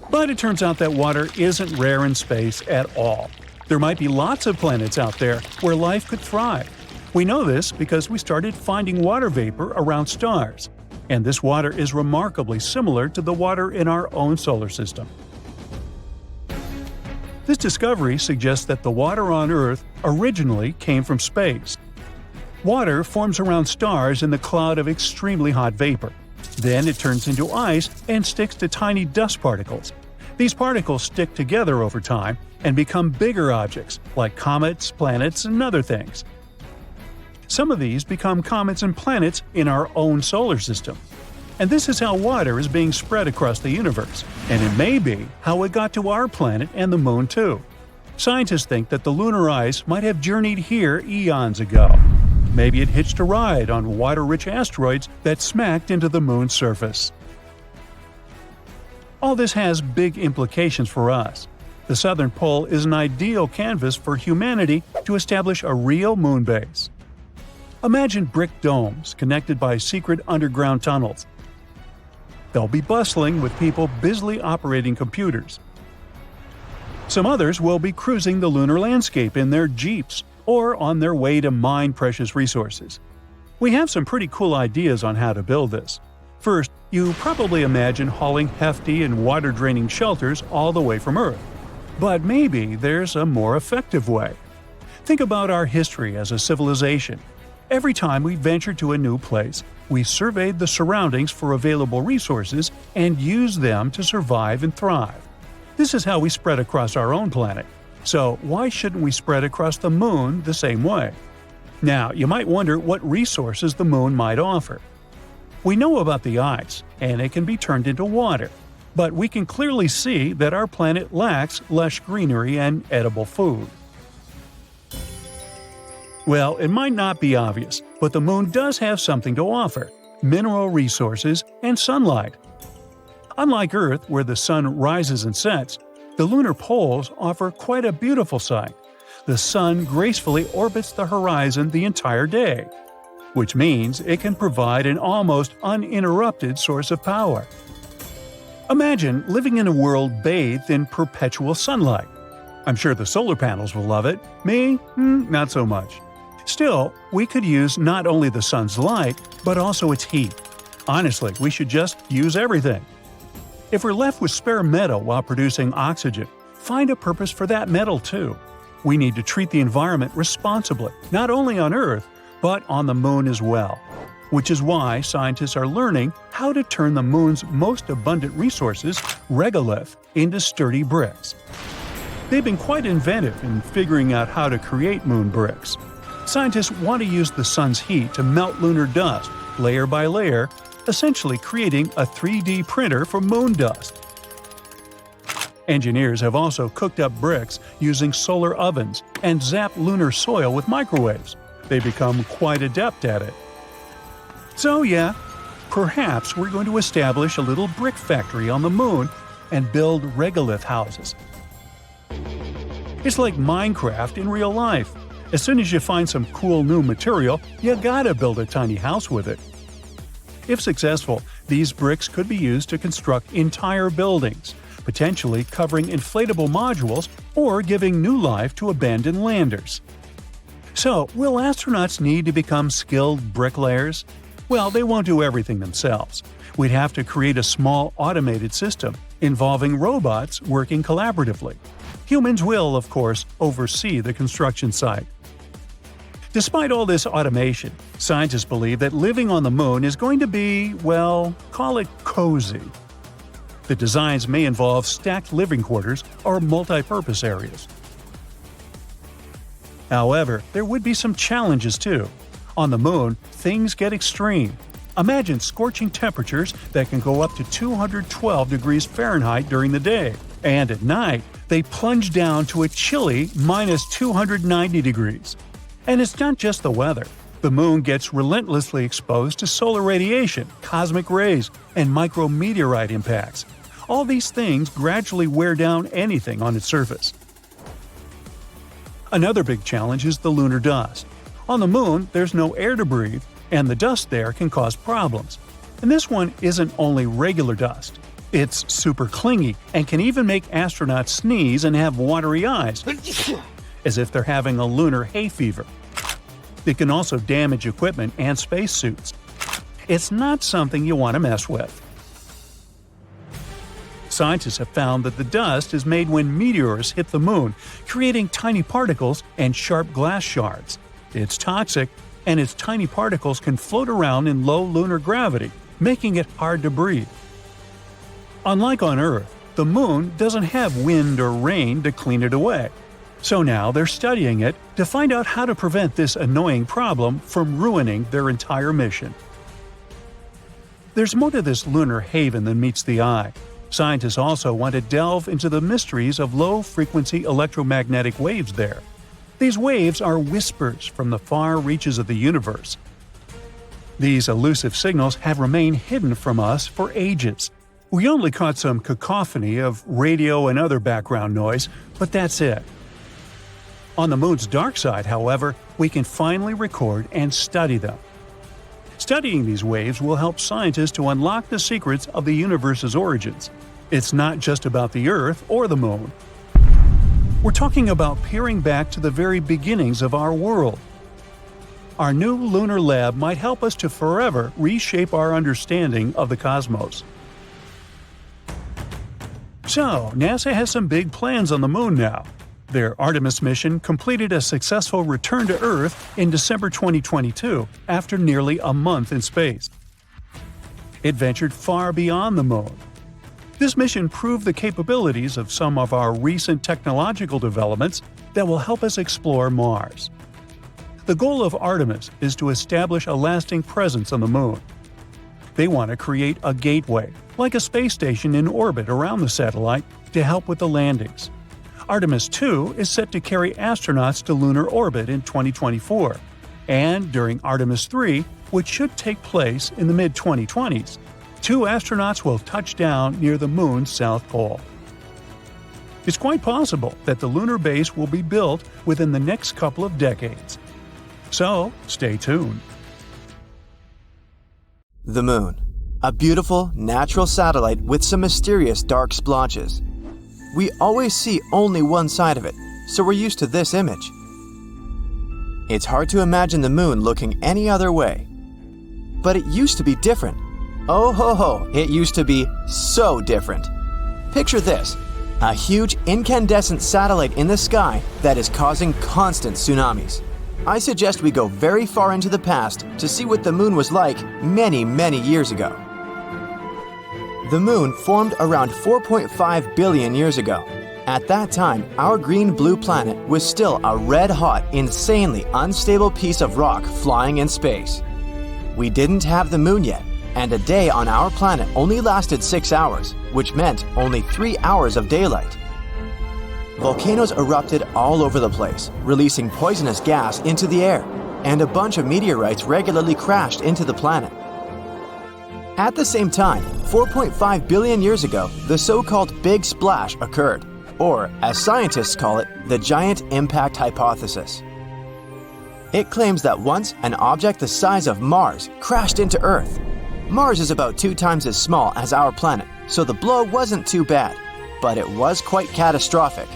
But it turns out that water isn't rare in space at all. There might be lots of planets out there where life could thrive. We know this because we started finding water vapor around stars, and this water is remarkably similar to the water in our own solar system. This discovery suggests that the water on Earth originally came from space. Water forms around stars in the cloud of extremely hot vapor. Then it turns into ice and sticks to tiny dust particles. These particles stick together over time and become bigger objects, like comets, planets, and other things. Some of these become comets and planets in our own solar system. And this is how water is being spread across the universe, and it may be how it got to our planet and the moon too. Scientists think that the lunar ice might have journeyed here eons ago. Maybe it hitched a ride on water-rich asteroids that smacked into the moon's surface. All this has big implications for us. The southern pole is an ideal canvas for humanity to establish a real moon base. Imagine brick domes connected by secret underground tunnels. They'll be bustling with people busily operating computers. Some others will be cruising the lunar landscape in their jeeps or on their way to mine precious resources. We have some pretty cool ideas on how to build this. First, you probably imagine hauling hefty and water-draining shelters all the way from Earth. But maybe there's a more effective way. Think about our history as a civilization. Every time we ventured to a new place, we surveyed the surroundings for available resources and used them to survive and thrive. This is how we spread across our own planet. So why shouldn't we spread across the moon the same way? Now, you might wonder what resources the moon might offer. We know about the ice, and it can be turned into water. But we can clearly see that our planet lacks lush greenery and edible food. Well, it might not be obvious, but the moon does have something to offer: mineral resources and sunlight. Unlike Earth, where the sun rises and sets, The lunar poles offer quite a beautiful sight. The sun gracefully orbits the horizon the entire day, which means it can provide an almost uninterrupted source of power. Imagine living in a world bathed in perpetual sunlight. I'm sure the solar panels will love it. Me? Not so much. Still, we could use not only the sun's light, but also its heat. Honestly, we should just use everything. If we're left with spare metal while producing oxygen, find a purpose for that metal too. We need to treat the environment responsibly, not only on Earth, but on the Moon as well. Which is why scientists are learning how to turn the Moon's most abundant resources, regolith, into sturdy bricks. They've been quite inventive in figuring out how to create moon bricks. Scientists want to use the sun's heat to melt lunar dust, layer by layer, essentially creating a 3D printer for moon dust. Engineers have also cooked up bricks using solar ovens and zapped lunar soil with microwaves. They become quite adept at it. So yeah, perhaps we're going to establish a little brick factory on the Moon and build regolith houses. It's like Minecraft in real life. As soon as you find some cool new material, you gotta build a tiny house with it. If successful, these bricks could be used to construct entire buildings, potentially covering inflatable modules or giving new life to abandoned landers. So, will astronauts need to become skilled bricklayers? Well, they won't do everything themselves. We'd have to create a small automated system involving robots working collaboratively. Humans will, of course, oversee the construction site. Despite all this automation, scientists believe that living on the Moon is going to be, well, call it cozy. The designs may involve stacked living quarters or multi-purpose areas. However, there would be some challenges too. On the Moon, things get extreme. Imagine scorching temperatures that can go up to 212 degrees Fahrenheit during the day, and at night, they plunge down to a chilly minus 290 degrees. And it's not just the weather. The Moon gets relentlessly exposed to solar radiation, cosmic rays, and micrometeorite impacts. All these things gradually wear down anything on its surface. Another big challenge is the lunar dust. On the Moon, there's no air to breathe, and the dust there can cause problems. And this one isn't only regular dust. It's super clingy and can even make astronauts sneeze and have watery eyes, as if they're having a lunar hay fever. It can also damage equipment and spacesuits. It's not something you want to mess with. Scientists have found that the dust is made when meteors hit the Moon, creating tiny particles and sharp glass shards. It's toxic, and its tiny particles can float around in low lunar gravity, making it hard to breathe. Unlike on Earth, the Moon doesn't have wind or rain to clean it away. So now they're studying it to find out how to prevent this annoying problem from ruining their entire mission. There's more to this lunar haven than meets the eye. Scientists also want to delve into the mysteries of low-frequency electromagnetic waves there. These waves are whispers from the far reaches of the universe. These elusive signals have remained hidden from us for ages. We only caught some cacophony of radio and other background noise, but that's it. On the Moon's dark side, however, we can finally record and study them. Studying these waves will help scientists to unlock the secrets of the universe's origins. It's not just about the Earth or the Moon. We're talking about peering back to the very beginnings of our world. Our new lunar lab might help us to forever reshape our understanding of the cosmos. So, NASA has some big plans on the Moon now. Their Artemis mission completed a successful return to Earth in December 2022 after nearly a month in space. It ventured far beyond the Moon. This mission proved the capabilities of some of our recent technological developments that will help us explore Mars. The goal of Artemis is to establish a lasting presence on the Moon. They want to create a gateway, like a space station in orbit around the satellite, to help with the landings. Artemis 2 is set to carry astronauts to lunar orbit in 2024, and during Artemis 3, which should take place in the mid-2020s, 2 astronauts will touch down near the Moon's south pole. It's quite possible that the lunar base will be built within the next couple of decades. So, stay tuned. The Moon. A beautiful, natural satellite with some mysterious dark splotches. We always see only one side of it, so we're used to this image. It's hard to imagine the Moon looking any other way. But it used to be different. Oh ho ho, it used to be so different. Picture this, a huge incandescent satellite in the sky that is causing constant tsunamis. I suggest we go very far into the past to see what the Moon was like many, many years ago. The Moon formed around 4.5 billion years ago. At that time, our green-blue planet was still a red-hot, insanely unstable piece of rock flying in space. We didn't have the Moon yet, and a day on our planet only lasted 6 hours, which meant only 3 hours of daylight. Volcanoes erupted all over the place, releasing poisonous gas into the air, and a bunch of meteorites regularly crashed into the planet. At the same time, 4.5 billion years ago, the so-called Big Splash occurred, or, as scientists call it, the Giant Impact Hypothesis. It claims that once an object the size of Mars crashed into Earth. Mars is about 2 times as small as our planet, so the blow wasn't too bad, but it was quite catastrophic.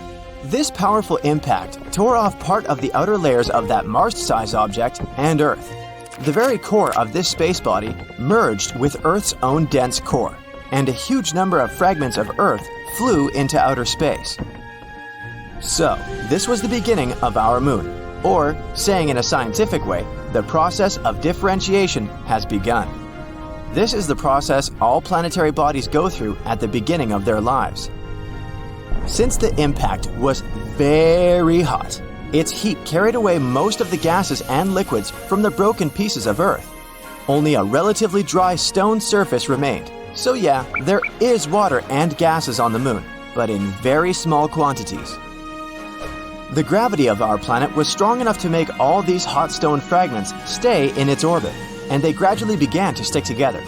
This powerful impact tore off part of the outer layers of that Mars-sized object and Earth. The very core of this space body merged with Earth's own dense core, and a huge number of fragments of Earth flew into outer space. So, this was the beginning of our Moon, or, saying in a scientific way, the process of differentiation has begun. This is the process all planetary bodies go through at the beginning of their lives. Since the impact was very hot, its heat carried away most of the gases and liquids from the broken pieces of Earth. Only a relatively dry stone surface remained. So yeah, there is water and gases on the Moon, but in very small quantities. The gravity of our planet was strong enough to make all these hot stone fragments stay in its orbit, and they gradually began to stick together.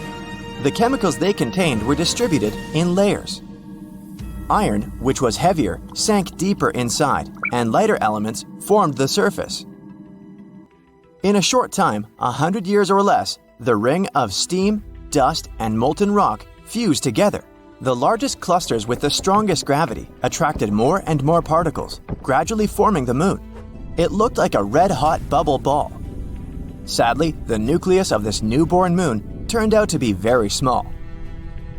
The chemicals they contained were distributed in layers. Iron, which was heavier, sank deeper inside, and lighter elements formed the surface. In a short time, 100 years or less, the ring of steam, dust, and molten rock fused together. The largest clusters with the strongest gravity attracted more and more particles, gradually forming the Moon. It looked like a red-hot bubble ball. Sadly, the nucleus of this newborn Moon turned out to be very small.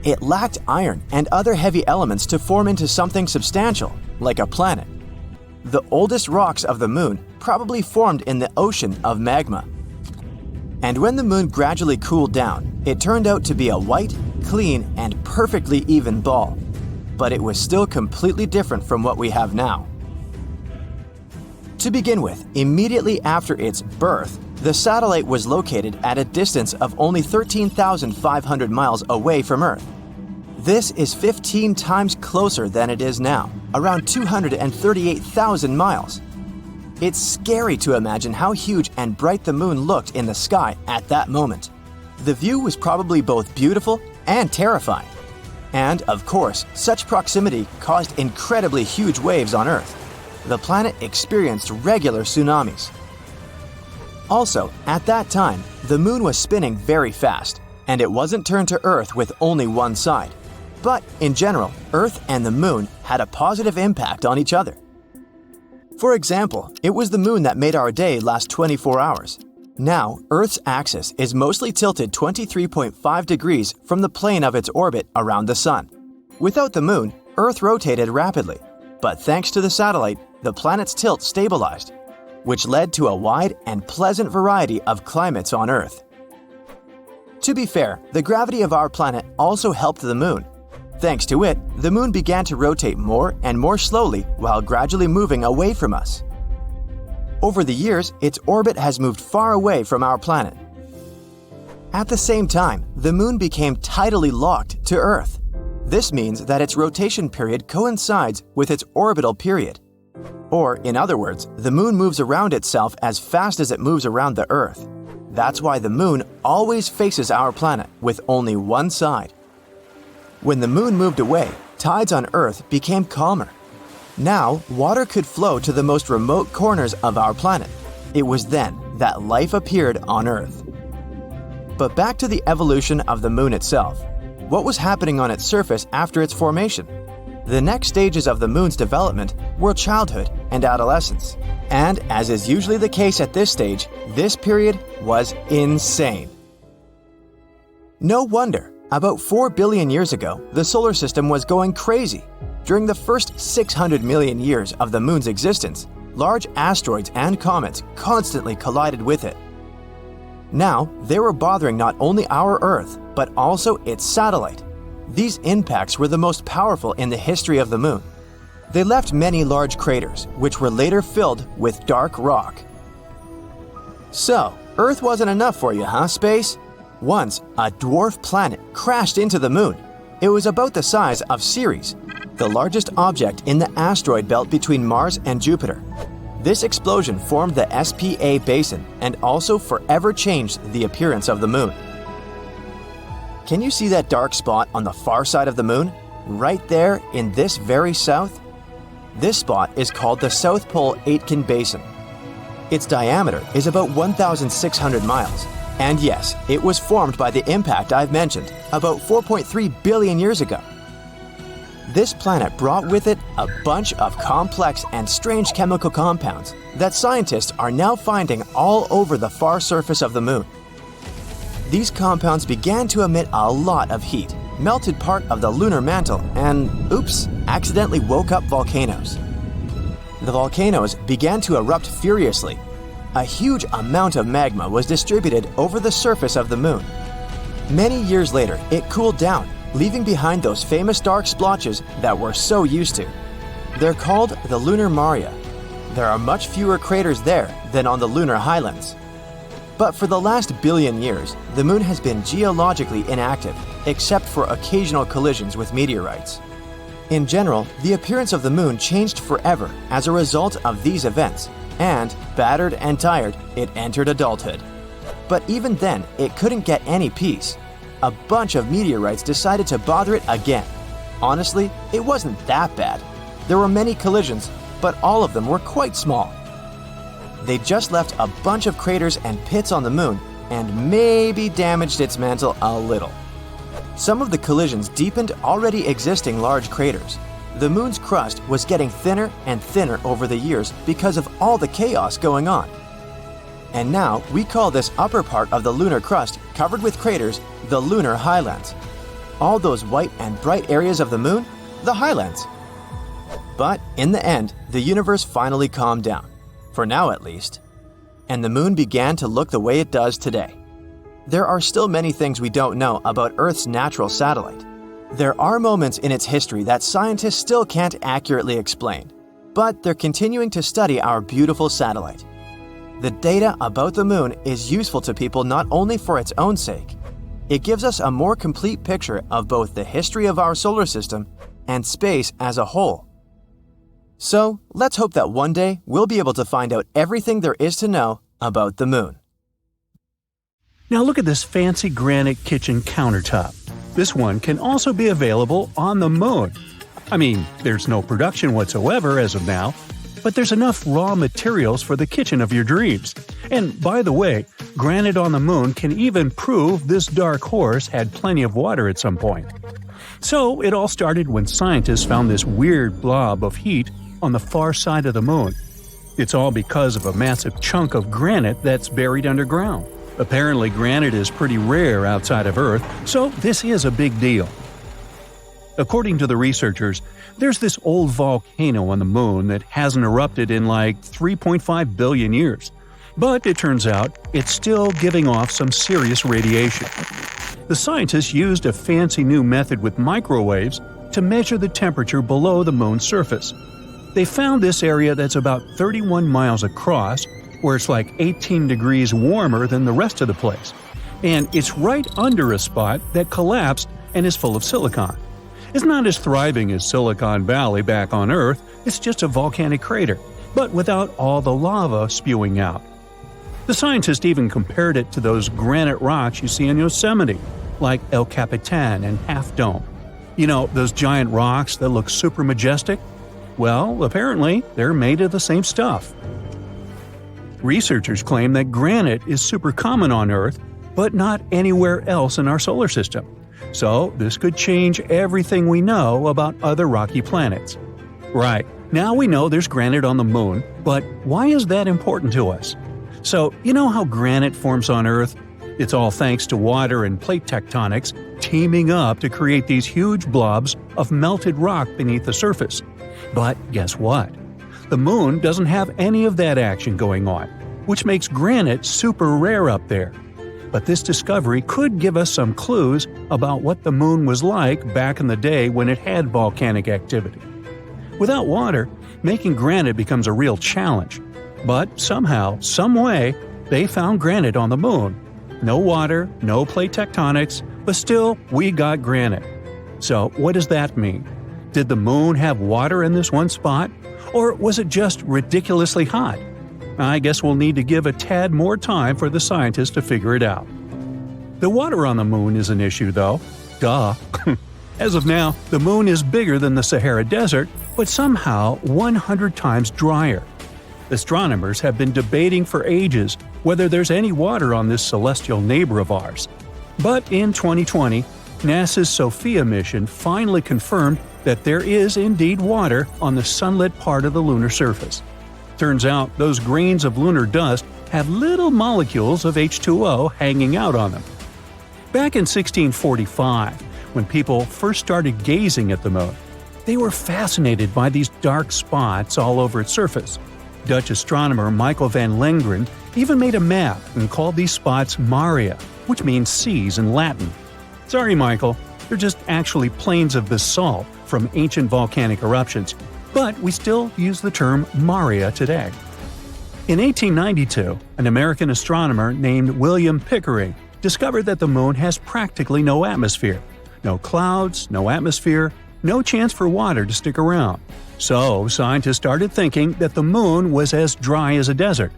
It lacked iron and other heavy elements to form into something substantial, like a planet. The oldest rocks of the Moon probably formed in the ocean of magma. And when the Moon gradually cooled down, it turned out to be a white, clean, and perfectly even ball. But it was still completely different from what we have now. To begin with, immediately after its birth, the satellite was located at a distance of only 13,500 miles away from Earth. This is 15 times closer than it is now, around 238,000 miles. It's scary to imagine how huge and bright the Moon looked in the sky at that moment. The view was probably both beautiful and terrifying. And, of course, such proximity caused incredibly huge waves on Earth. The planet experienced regular tsunamis. Also, at that time, the Moon was spinning very fast, and it wasn't turned to Earth with only one side. But, in general, Earth and the Moon had a positive impact on each other. For example, it was the Moon that made our day last 24 hours. Now, Earth's axis is mostly tilted 23.5 degrees from the plane of its orbit around the Sun. Without the Moon, Earth rotated rapidly, but thanks to the satellite, the planet's tilt stabilized, which led to a wide and pleasant variety of climates on Earth. To be fair, the gravity of our planet also helped the Moon. Thanks to it, the Moon began to rotate more and more slowly while gradually moving away from us. Over the years, its orbit has moved far away from our planet. At the same time, the Moon became tidally locked to Earth. This means that its rotation period coincides with its orbital period. Or, in other words, the Moon moves around itself as fast as it moves around the Earth. That's why the Moon always faces our planet with only one side. When the Moon moved away, tides on Earth became calmer. Now, water could flow to the most remote corners of our planet. It was then that life appeared on Earth. But back to the evolution of the Moon itself. What was happening on its surface after its formation? The next stages of the Moon's development were childhood and adolescence. And as is usually the case at this stage, this period was insane. No wonder. About 4 billion years ago, the solar system was going crazy. During the first 600 million years of the Moon's existence, large asteroids and comets constantly collided with it. Now, they were bothering not only our Earth, but also its satellite. These impacts were the most powerful in the history of the Moon. They left many large craters, which were later filled with dark rock. So, Earth wasn't enough for you, huh, space? Once, a dwarf planet crashed into the Moon. It was about the size of Ceres, the largest object in the asteroid belt between Mars and Jupiter. This explosion formed the SPA basin and also forever changed the appearance of the Moon. Can you see that dark spot on the far side of the Moon? Right there in this very south? This spot is called the South Pole Aitken Basin. Its diameter is about 1,600 miles. And yes, it was formed by the impact I've mentioned, about 4.3 billion years ago. This planet brought with it a bunch of complex and strange chemical compounds that scientists are now finding all over the far surface of the Moon. These compounds began to emit a lot of heat, melted part of the lunar mantle, and, oops, accidentally woke up volcanoes. The volcanoes began to erupt furiously. A huge amount of magma was distributed over the surface of the Moon. Many years later, it cooled down, leaving behind those famous dark splotches that we're so used to. They're called the lunar maria. There are much fewer craters there than on the lunar highlands. But for the last billion years, the Moon has been geologically inactive, except for occasional collisions with meteorites. In general, the appearance of the Moon changed forever as a result of these events, and, battered and tired, it entered adulthood. But even then, it couldn't get any peace. A bunch of meteorites decided to bother it again. Honestly, it wasn't that bad. There were many collisions, but all of them were quite small. They just left a bunch of craters and pits on the Moon, and maybe damaged its mantle a little. Some of the collisions deepened already existing large craters. The Moon's crust was getting thinner and thinner over the years because of all the chaos going on. And now we call this upper part of the lunar crust covered with craters the lunar highlands. All those white and bright areas of the Moon, the highlands. But in the end, the universe finally calmed down, for now at least, and the Moon began to look the way it does today. There are still many things we don't know about Earth's natural satellite. There are moments in its history that scientists still can't accurately explain, but they're continuing to study our beautiful satellite. The data about the Moon is useful to people not only for its own sake. It gives us a more complete picture of both the history of our solar system and space as a whole. So, let's hope that one day we'll be able to find out everything there is to know about the Moon. Now look at this fancy granite kitchen countertop. This one can also be available on the Moon. I mean, there's no production whatsoever as of now, but there's enough raw materials for the kitchen of your dreams. And by the way, granite on the Moon can even prove this dark horse had plenty of water at some point. So it all started when scientists found this weird blob of heat on the far side of the Moon. It's all because of a massive chunk of granite that's buried underground. Apparently, granite is pretty rare outside of Earth, so this is a big deal. According to the researchers, there's this old volcano on the Moon that hasn't erupted in like 3.5 billion years. But it turns out it's still giving off some serious radiation. The scientists used a fancy new method with microwaves to measure the temperature below the Moon's surface. They found this area that's about 31 miles across, where it's like 18 degrees warmer than the rest of the place. And it's right under a spot that collapsed and is full of silicon. It's not as thriving as Silicon Valley back on Earth, it's just a volcanic crater, but without all the lava spewing out. The scientists even compared it to those granite rocks you see in Yosemite, like El Capitan and Half Dome. You know, those giant rocks that look super majestic? Well, apparently, they're made of the same stuff. Researchers claim that granite is super common on Earth, but not anywhere else in our solar system. So, this could change everything we know about other rocky planets. Right, now we know there's granite on the Moon, but why is that important to us? So, you know how granite forms on Earth? It's all thanks to water and plate tectonics teaming up to create these huge blobs of melted rock beneath the surface. But guess what? The Moon doesn't have any of that action going on, which makes granite super rare up there. But this discovery could give us some clues about what the Moon was like back in the day when it had volcanic activity. Without water, making granite becomes a real challenge. But somehow, someway, they found granite on the Moon. No water, no plate tectonics, but still, we got granite. So what does that mean? Did the Moon have water in this one spot? Or was it just ridiculously hot? I guess we'll need to give a tad more time for the scientists to figure it out. The water on the Moon is an issue, though. Duh. As of now, the Moon is bigger than the Sahara Desert, but somehow 100 times drier. Astronomers have been debating for ages whether there's any water on this celestial neighbor of ours. But in 2020, NASA's SOFIA mission finally confirmed that there is indeed water on the sunlit part of the lunar surface. Turns out those grains of lunar dust have little molecules of H2O hanging out on them. Back in 1645, when people first started gazing at the Moon, they were fascinated by these dark spots all over its surface. Dutch astronomer Michael van Lengren even made a map and called these spots Maria, which means seas in Latin. Sorry, Michael, they're just actually plains of basalt from ancient volcanic eruptions, but we still use the term Maria today. In 1892, an American astronomer named William Pickering discovered that the Moon has practically no atmosphere. No clouds, no atmosphere, no chance for water to stick around. So, scientists started thinking that the Moon was as dry as a desert.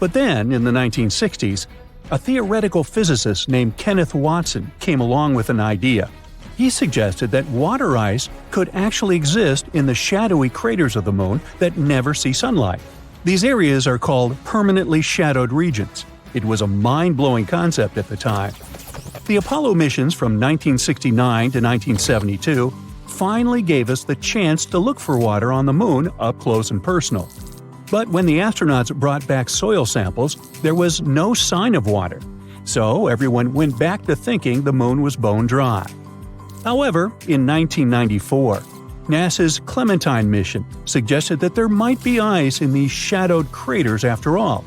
But then, in the 1960s, a theoretical physicist named Kenneth Watson came along with an idea. He suggested that water ice could actually exist in the shadowy craters of the Moon that never see sunlight. These areas are called permanently shadowed regions. It was a mind-blowing concept at the time. The Apollo missions from 1969 to 1972 finally gave us the chance to look for water on the Moon up close and personal. But when the astronauts brought back soil samples, there was no sign of water. So everyone went back to thinking the Moon was bone dry. However, in 1994, NASA's Clementine mission suggested that there might be ice in these shadowed craters after all.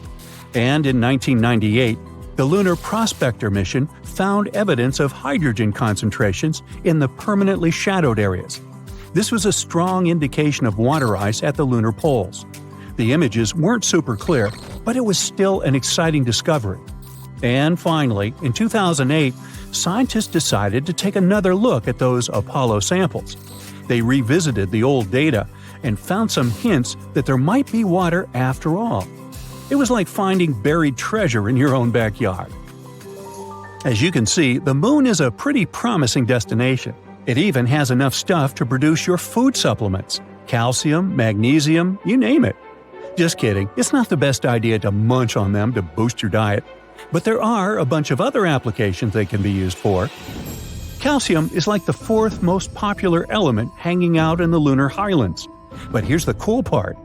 And in 1998, the Lunar Prospector mission found evidence of hydrogen concentrations in the permanently shadowed areas. This was a strong indication of water ice at the lunar poles. The images weren't super clear, but it was still an exciting discovery. And finally, in 2008, scientists decided to take another look at those Apollo samples. They revisited the old data and found some hints that there might be water after all. It was like finding buried treasure in your own backyard. As you can see, the Moon is a pretty promising destination. It even has enough stuff to produce your food supplements – calcium, magnesium, you name it. Just kidding, it's not the best idea to munch on them to boost your diet. But there are a bunch of other applications they can be used for. Calcium is like the fourth most popular element hanging out in the lunar highlands. But here's the cool part.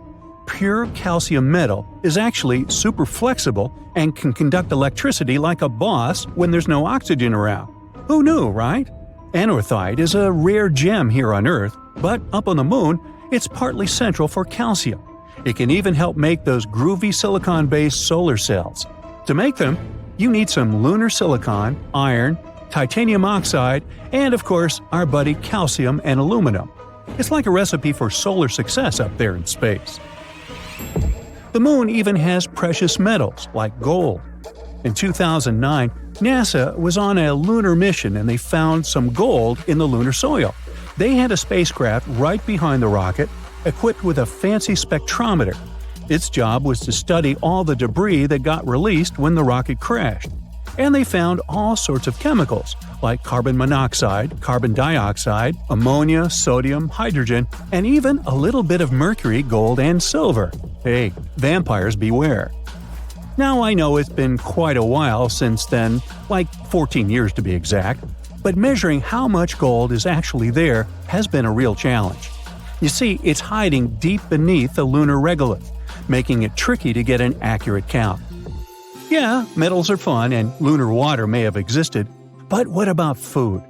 Pure calcium metal is actually super flexible and can conduct electricity like a boss when there's no oxygen around. Who knew, right? Anorthite is a rare gem here on Earth, but up on the Moon, it's partly central for calcium. It can even help make those groovy silicon-based solar cells. To make them, you need some lunar silicon, iron, titanium oxide, and of course, our buddy calcium and aluminum. It's like a recipe for solar success up there in space. The Moon even has precious metals like gold. In 2009, NASA was on a lunar mission and they found some gold in the lunar soil. They had a spacecraft right behind the rocket, equipped with a fancy spectrometer. Its job was to study all the debris that got released when the rocket crashed. and they found all sorts of chemicals like carbon monoxide, carbon dioxide, ammonia, sodium, hydrogen, and even a little bit of mercury, gold, and silver. Hey, vampires beware. Now I know it's been quite a while since then, like 14 years to be exact, but measuring how much gold is actually there has been a real challenge. You see, it's hiding deep beneath the lunar regolith, making it tricky to get an accurate count. Yeah, metals are fun and lunar water may have existed, but what about food?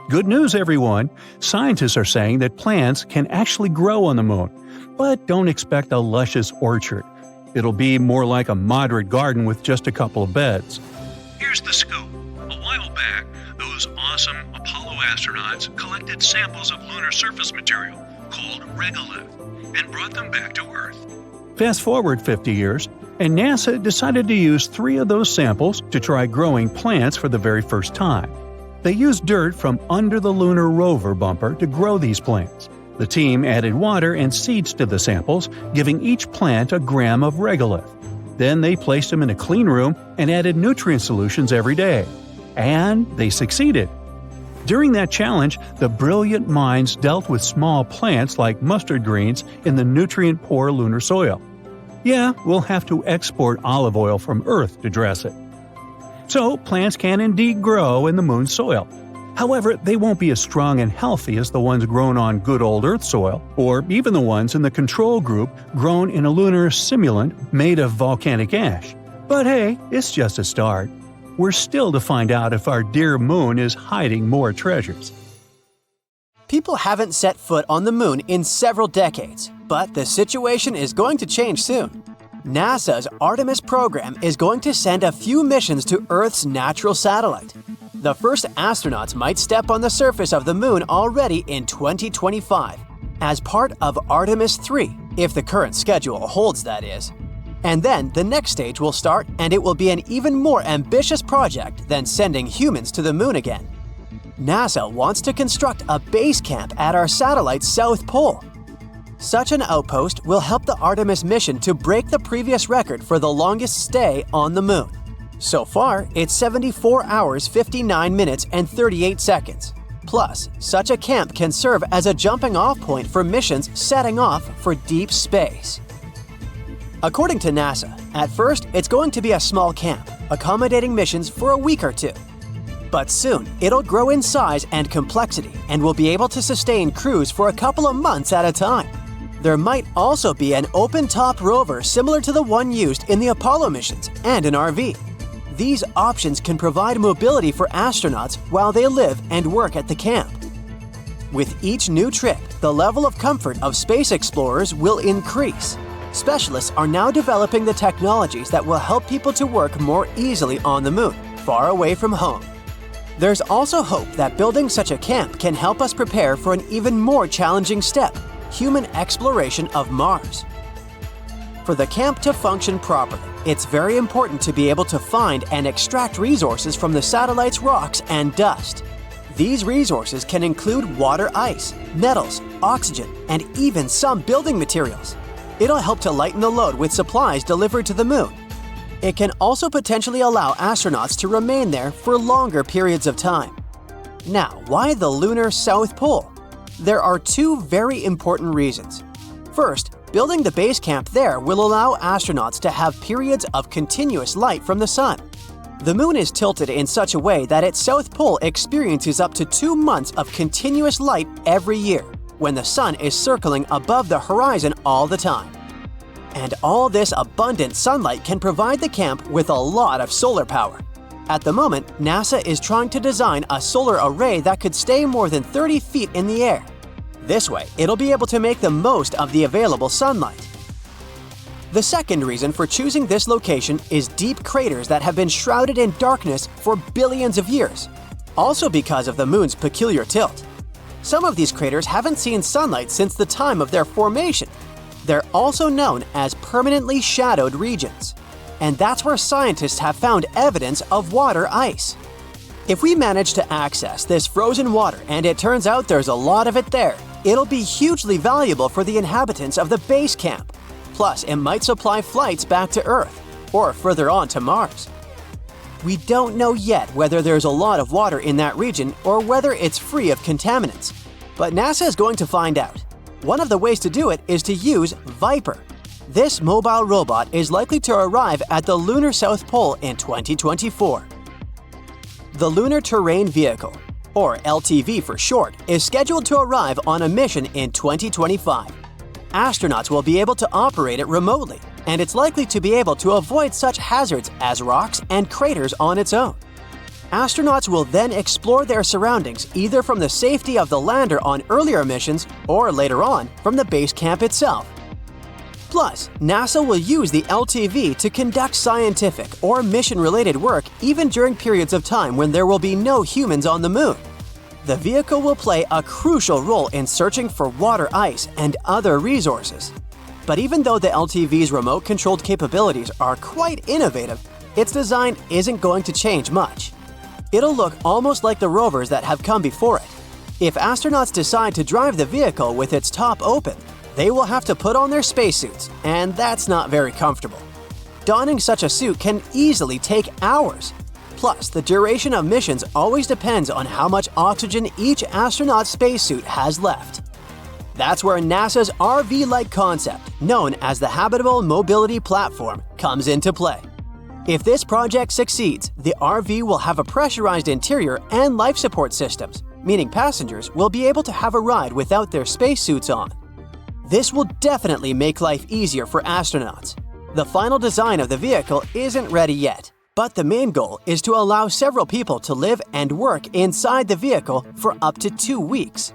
Good news, everyone! Scientists are saying that plants can actually grow on the moon, but don't expect a luscious orchard. It'll be more like a moderate garden with just a couple of beds. Here's the scoop. A while back, those awesome Apollo astronauts collected samples of lunar surface material called regolith and brought them back to Earth. Fast forward 50 years, and NASA decided to use 3 of those samples to try growing plants for the very first time. They used dirt from under the lunar rover bumper to grow these plants. The team added water and seeds to the samples, giving each plant a gram of regolith. Then they placed them in a clean room and added nutrient solutions every day. And they succeeded. During that challenge, the brilliant minds dealt with small plants like mustard greens in the nutrient-poor lunar soil. Yeah, we'll have to export olive oil from Earth to dress it. So, plants can indeed grow in the moon's soil. However, they won't be as strong and healthy as the ones grown on good old Earth soil, or even the ones in the control group grown in a lunar simulant made of volcanic ash. But hey, it's just a start. We're still to find out if our dear moon is hiding more treasures. People haven't set foot on the moon in several decades, but the situation is going to change soon. NASA's Artemis program is going to send a few missions to Earth's natural satellite. The first astronauts might step on the surface of the moon already in 2025, as part of Artemis 3, if the current schedule holds, that is. And then the next stage will start, and it will be an even more ambitious project than sending humans to the moon again. NASA wants to construct a base camp at our satellite's south pole. Such an outpost will help the Artemis mission to break the previous record for the longest stay on the moon. So far, it's 74 hours, 59 minutes, and 38 seconds. Plus, such a camp can serve as a jumping-off point for missions setting off for deep space. According to NASA, at first it's going to be a small camp, accommodating missions for a week or 2. But soon, it'll grow in size and complexity and will be able to sustain crews for a couple of months at a time. There might also be an open-top rover similar to the one used in the Apollo missions and an RV. These options can provide mobility for astronauts while they live and work at the camp. With each new trip, the level of comfort of space explorers will increase. Specialists are now developing the technologies that will help people to work more easily on the moon, far away from home. There's also hope that building such a camp can help us prepare for an even more challenging step: human exploration of Mars. For the camp to function properly, it's very important to be able to find and extract resources from the satellite's rocks and dust. These resources can include water ice, metals, oxygen, and even some building materials. It'll help to lighten the load with supplies delivered to the moon. It can also potentially allow astronauts to remain there for longer periods of time. Now, why the lunar South Pole? There are 2 very important reasons. First, building the base camp there will allow astronauts to have periods of continuous light from the sun. The moon is tilted in such a way that its south pole experiences up to 2 months of continuous light every year, when the sun is circling above the horizon all the time. And all this abundant sunlight can provide the camp with a lot of solar power. At the moment, NASA is trying to design a solar array that could stay more than 30 feet in the air. This way, it'll be able to make the most of the available sunlight. The second reason for choosing this location is deep craters that have been shrouded in darkness for billions of years, also because of the moon's peculiar tilt. Some of these craters haven't seen sunlight since the time of their formation. They're also known as permanently shadowed regions, and that's where scientists have found evidence of water ice. If we manage to access this frozen water and it turns out there's a lot of it there, it'll be hugely valuable for the inhabitants of the base camp. Plus, it might supply flights back to Earth, or further on to Mars. We don't know yet whether there's a lot of water in that region or whether it's free of contaminants. But NASA is going to find out. One of the ways to do it is to use Viper. This mobile robot is likely to arrive at the lunar South Pole in 2024. The Lunar Terrain Vehicle, or LTV for short, is scheduled to arrive on a mission in 2025. Astronauts will be able to operate it remotely, and it's likely to be able to avoid such hazards as rocks and craters on its own. Astronauts will then explore their surroundings either from the safety of the lander on earlier missions or later on from the base camp itself. Plus, NASA will use the LTV to conduct scientific or mission-related work even during periods of time when there will be no humans on the Moon. The vehicle will play a crucial role in searching for water ice and other resources. But even though the LTV's remote-controlled capabilities are quite innovative, its design isn't going to change much. It'll look almost like the rovers that have come before it. If astronauts decide to drive the vehicle with its top open, they will have to put on their spacesuits, and that's not very comfortable. Donning such a suit can easily take hours. Plus, the duration of missions always depends on how much oxygen each astronaut's spacesuit has left. That's where NASA's RV-like concept, known as the Habitable Mobility Platform, comes into play. If this project succeeds, the RV will have a pressurized interior and life support systems, meaning passengers will be able to have a ride without their spacesuits on. This will definitely make life easier for astronauts. The final design of the vehicle isn't ready yet, but the main goal is to allow several people to live and work inside the vehicle for up to 2 weeks.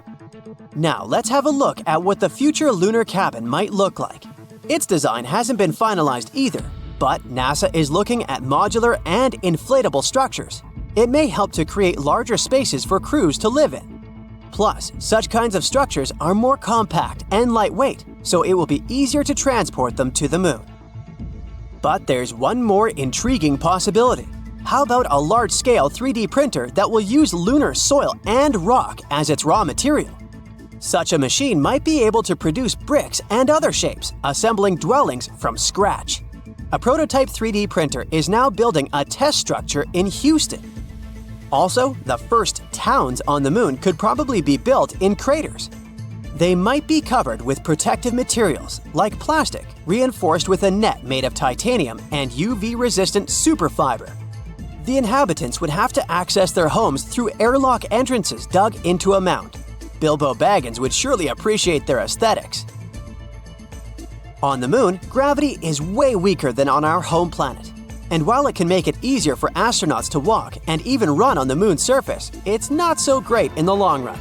Now let's have a look at what the future lunar cabin might look like. Its design hasn't been finalized either, but NASA is looking at modular and inflatable structures. It may help to create larger spaces for crews to live in. Plus, such kinds of structures are more compact and lightweight, so it will be easier to transport them to the Moon. But there's one more intriguing possibility. How about a large-scale 3D printer that will use lunar soil and rock as its raw material? Such a machine might be able to produce bricks and other shapes, assembling dwellings from scratch. A prototype 3D printer is now building a test structure in Houston. Also, the first towns on the Moon could probably be built in craters. They might be covered with protective materials like plastic, reinforced with a net made of titanium and UV-resistant superfiber. The inhabitants would have to access their homes through airlock entrances dug into a mound. Bilbo Baggins would surely appreciate their aesthetics. On the Moon, gravity is way weaker than on our home planet. And while it can make it easier for astronauts to walk and even run on the Moon's surface, it's not so great in the long run.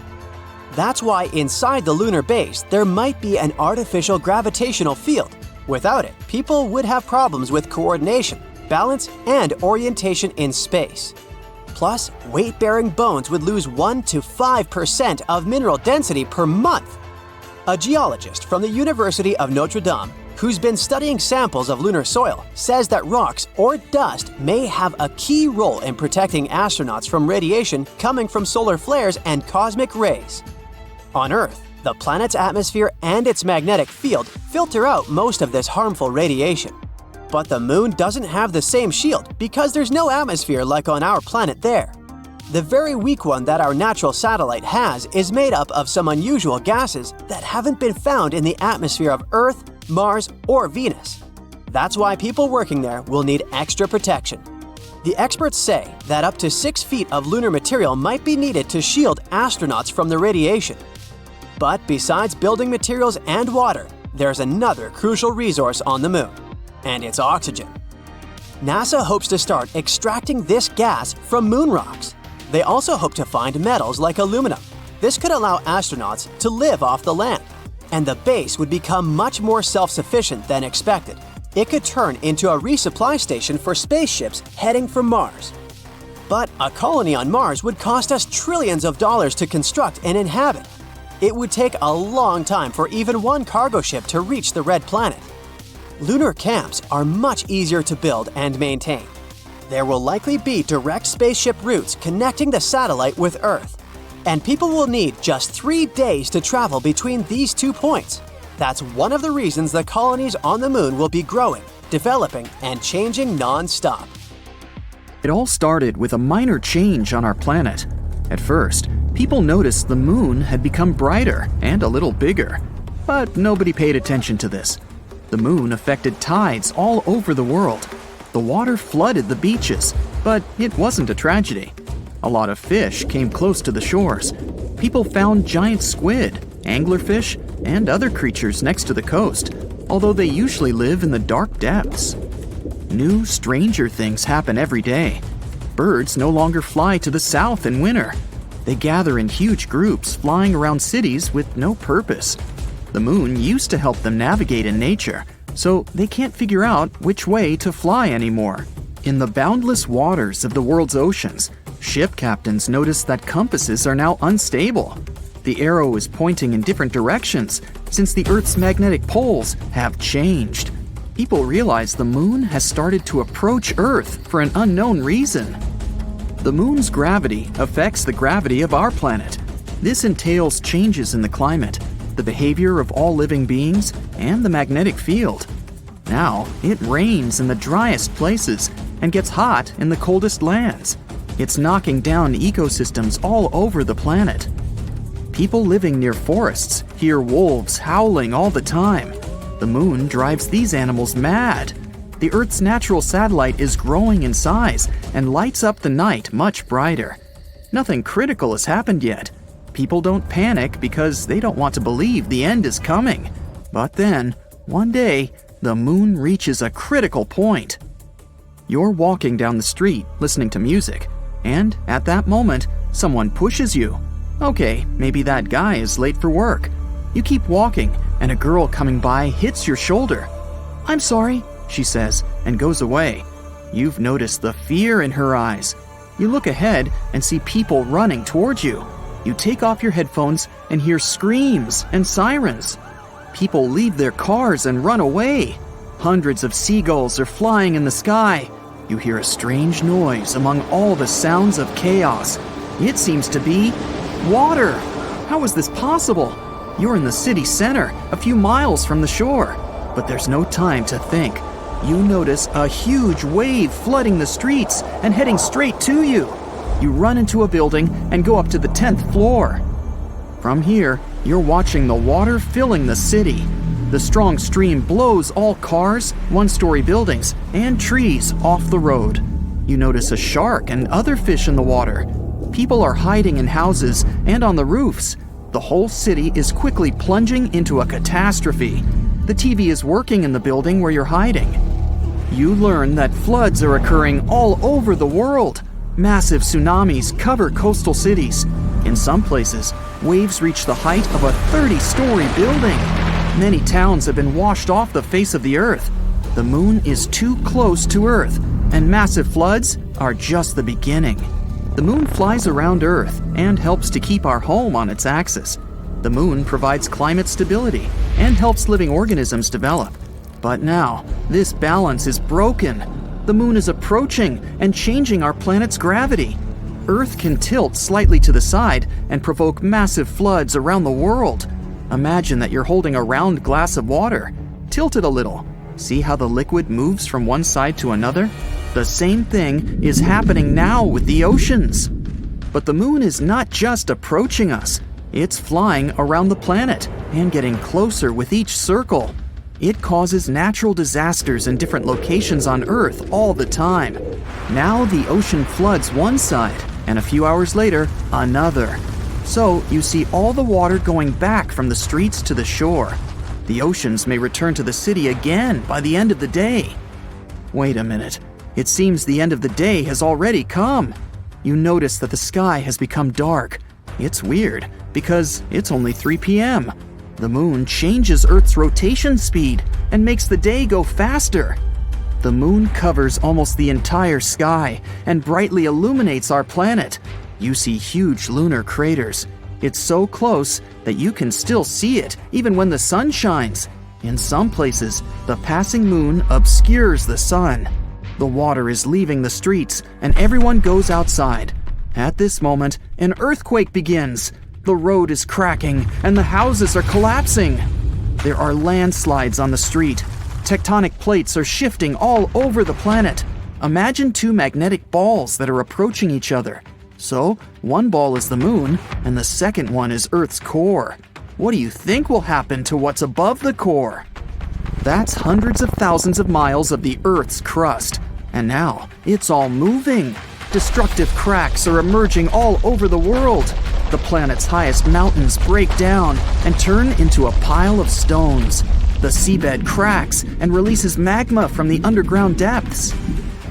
That's why inside the lunar base, there might be an artificial gravitational field. Without it, people would have problems with coordination, balance, and orientation in space. Plus, weight-bearing bones would lose 1 to 5% of mineral density per month. A geologist from the University of Notre Dame, who's been studying samples of lunar soil, says that rocks or dust may have a key role in protecting astronauts from radiation coming from solar flares and cosmic rays. On Earth, the planet's atmosphere and its magnetic field filter out most of this harmful radiation. But the Moon doesn't have the same shield because there's no atmosphere like on our planet there. The very weak one that our natural satellite has is made up of some unusual gases that haven't been found in the atmosphere of Earth, Mars, or Venus. That's why people working there will need extra protection. The experts say that up to 6 feet of lunar material might be needed to shield astronauts from the radiation. But besides building materials and water, there's another crucial resource on the Moon, and it's oxygen. NASA hopes to start extracting this gas from moon rocks. They also hope to find metals like aluminum. This could allow astronauts to live off the land, and the base would become much more self-sufficient than expected. It could turn into a resupply station for spaceships heading for Mars. But a colony on Mars would cost us trillions of dollars to construct and inhabit. It would take a long time for even one cargo ship to reach the red planet. Lunar camps are much easier to build and maintain. There will likely be direct spaceship routes connecting the satellite with Earth, and people will need just 3 days to travel between these 2 points. That's one of the reasons the colonies on the Moon will be growing, developing, and changing non-stop. It all started with a minor change on our planet. At first, people noticed the moon had become brighter and a little bigger, but nobody paid attention to this. The moon affected tides all over the world. The water flooded the beaches, but it wasn't a tragedy. A lot of fish came close to the shores. People found giant squid, anglerfish, and other creatures next to the coast, although they usually live in the dark depths. New, stranger things happen every day. Birds no longer fly to the south in winter. They gather in huge groups, flying around cities with no purpose. The moon used to help them navigate in nature, so they can't figure out which way to fly anymore. In the boundless waters of the world's oceans, ship captains notice that compasses are now unstable. The arrow is pointing in different directions since the Earth's magnetic poles have changed. People realize the moon has started to approach Earth for an unknown reason. The moon's gravity affects the gravity of our planet. This entails changes in the climate, the behavior of all living beings, and the magnetic field. Now, it rains in the driest places and gets hot in the coldest lands. It's knocking down ecosystems all over the planet. People living near forests hear wolves howling all the time. The moon drives these animals mad. The Earth's natural satellite is growing in size and lights up the night much brighter. Nothing critical has happened yet. People don't panic because they don't want to believe the end is coming. But then, one day, the moon reaches a critical point. You're walking down the street listening to music, and at that moment, someone pushes you. Okay, maybe that guy is late for work. You keep walking, and a girl coming by hits your shoulder. "I'm sorry," she says, and goes away. You've noticed the fear in her eyes. You look ahead and see people running towards you. You take off your headphones and hear screams and sirens. People leave their cars and run away. Hundreds of seagulls are flying in the sky. You hear a strange noise among all the sounds of chaos. It seems to be water. How is this possible? You're in the city center, a few miles from the shore. But there's no time to think. You notice a huge wave flooding the streets and heading straight to you. You run into a building and go up to the 10th floor. From here, you're watching the water filling the city. The strong stream blows all cars, one-story buildings, and trees off the road. You notice a shark and other fish in the water. People are hiding in houses and on the roofs. The whole city is quickly plunging into a catastrophe. The TV is working in the building where you're hiding. You learn that floods are occurring all over the world. Massive tsunamis cover coastal cities. In some places, waves reach the height of a 30-story building. Many towns have been washed off the face of the Earth. The moon is too close to Earth, and massive floods are just the beginning. The moon flies around Earth and helps to keep our home on its axis. The moon provides climate stability and helps living organisms develop. But now, this balance is broken. The moon is approaching and changing our planet's gravity. Earth can tilt slightly to the side and provoke massive floods around the world. Imagine that you're holding a round glass of water. Tilt it a little. See how the liquid moves from one side to another? The same thing is happening now with the oceans. But the moon is not just approaching us. It's flying around the planet and getting closer with each circle. It causes natural disasters in different locations on Earth all the time. Now the ocean floods one side, and a few hours later, another. So you see all the water going back from the streets to the shore. The oceans may return to the city again by the end of the day. Wait a minute. It seems the end of the day has already come. You notice that the sky has become dark. It's weird, because it's only 3 p.m. The moon changes Earth's rotation speed and makes the day go faster. The moon covers almost the entire sky and brightly illuminates our planet. You see huge lunar craters. It's so close that you can still see it even when the sun shines. In some places, the passing moon obscures the sun. The water is leaving the streets and everyone goes outside. At this moment, an earthquake begins. The road is cracking and the houses are collapsing. There are landslides on the street. Tectonic plates are shifting all over the planet. Imagine two magnetic balls that are approaching each other. So, one ball is the moon, and the second one is Earth's core. What do you think will happen to what's above the core? That's hundreds of thousands of miles of the Earth's crust. And now, it's all moving. Destructive cracks are emerging all over the world. The planet's highest mountains break down and turn into a pile of stones. The seabed cracks and releases magma from the underground depths.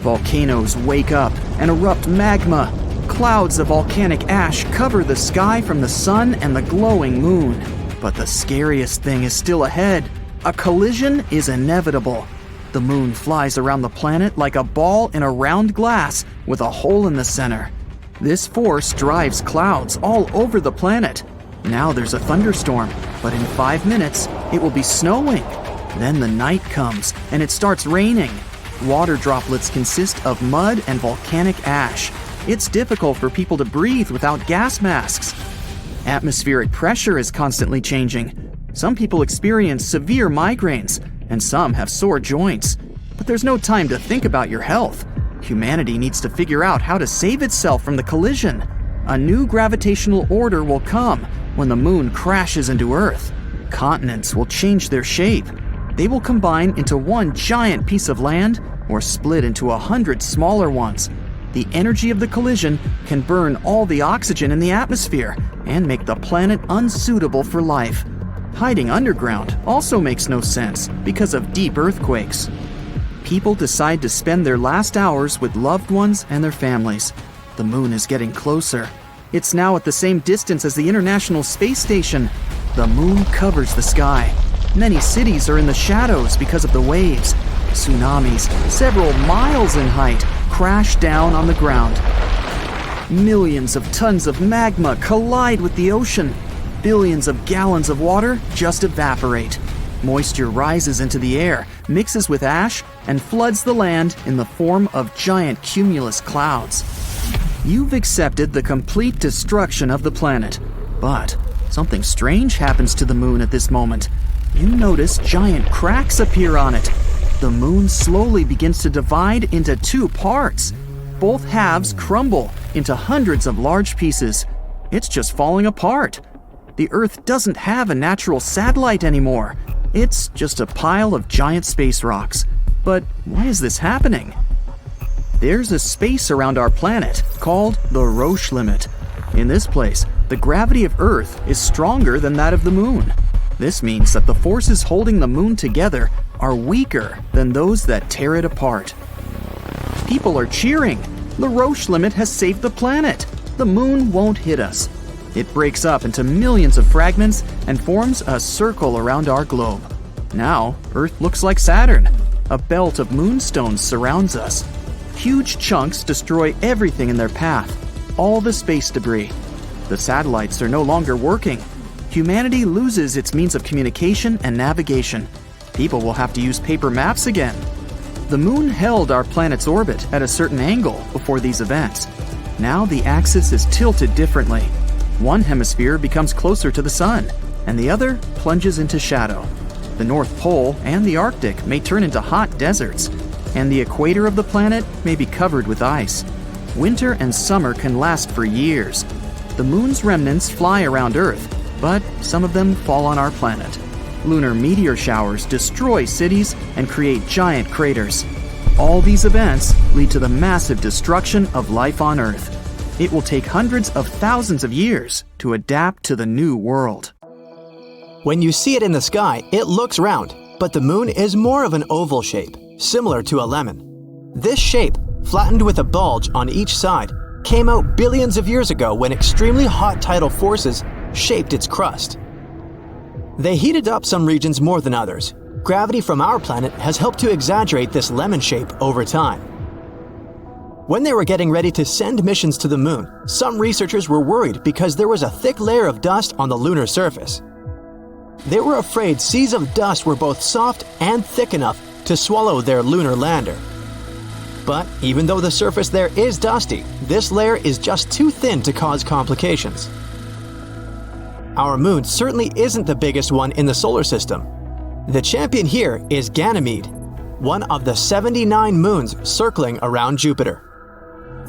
Volcanoes wake up and erupt magma. Clouds of volcanic ash cover the sky from the sun and the glowing moon. But the scariest thing is still ahead. A collision is inevitable. The moon flies around the planet like a ball in a round glass with a hole in the center. This force drives clouds all over the planet. Now there's a thunderstorm, but in 5 minutes, it will be snowing. Then the night comes, and it starts raining. Water droplets consist of mud and volcanic ash. It's difficult for people to breathe without gas masks. Atmospheric pressure is constantly changing. Some people experience severe migraines, and some have sore joints. But there's no time to think about your health. Humanity needs to figure out how to save itself from the collision. A new gravitational order will come when the moon crashes into Earth. Continents will change their shape. They will combine into one giant piece of land or split into 100 smaller ones. The energy of the collision can burn all the oxygen in the atmosphere and make the planet unsuitable for life. Hiding underground also makes no sense because of deep earthquakes. People decide to spend their last hours with loved ones and their families. The moon is getting closer. It's now at the same distance as the International Space Station. The moon covers the sky. Many cities are in the shadows because of the waves. Tsunamis, several miles in height, crash down on the ground. Millions of tons of magma collide with the ocean. Billions of gallons of water just evaporate. Moisture rises into the air, mixes with ash, and floods the land in the form of giant cumulus clouds. You've accepted the complete destruction of the planet. But something strange happens to the moon at this moment. You notice giant cracks appear on it. The moon slowly begins to divide into two parts. Both halves crumble into hundreds of large pieces. It's just falling apart. The Earth doesn't have a natural satellite anymore. It's just a pile of giant space rocks. But why is this happening? There's a space around our planet called the Roche limit. In this place, the gravity of Earth is stronger than that of the moon. This means that the forces holding the moon together are weaker than those that tear it apart. People are cheering. The Roche limit has saved the planet. The moon won't hit us. It breaks up into millions of fragments and forms a circle around our globe. Now, Earth looks like Saturn. A belt of moonstones surrounds us. Huge chunks destroy everything in their path, all the space debris. The satellites are no longer working. Humanity loses its means of communication and navigation. People will have to use paper maps again. The moon held our planet's orbit at a certain angle before these events. Now the axis is tilted differently. One hemisphere becomes closer to the sun, and the other plunges into shadow. The North Pole and the Arctic may turn into hot deserts, and the equator of the planet may be covered with ice. Winter and summer can last for years. The moon's remnants fly around Earth, but some of them fall on our planet. Lunar meteor showers destroy cities and create giant craters. All these events lead to the massive destruction of life on Earth. It will take hundreds of thousands of years to adapt to the new world. When you see it in the sky, it looks round, but the moon is more of an oval shape, similar to a lemon. This shape, flattened with a bulge on each side, came out billions of years ago when extremely hot tidal forces shaped its crust. They heated up some regions more than others. Gravity from our planet has helped to exaggerate this lemon shape over time. When they were getting ready to send missions to the moon, some researchers were worried because there was a thick layer of dust on the lunar surface. They were afraid seas of dust were both soft and thick enough to swallow their lunar lander. But even though the surface there is dusty, this layer is just too thin to cause complications. Our moon certainly isn't the biggest one in the solar system. The champion here is Ganymede. one of the 79 moons circling around Jupiter.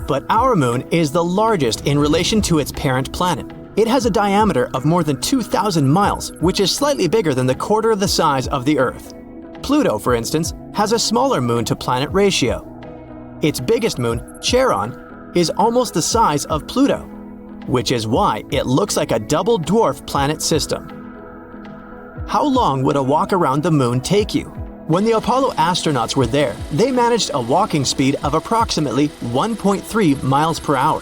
But our moon is the largest in relation to its parent planet. It has a diameter of more than 2,000 miles, which is slightly bigger than the quarter of the size of the Earth. Pluto, for instance, has a smaller moon-to-planet ratio. Its biggest moon, Charon, is almost the size of Pluto, which is why it looks like a double dwarf planet system. How long would a walk around the moon take you? When the Apollo astronauts were there, they managed a walking speed of approximately 1.3 miles per hour.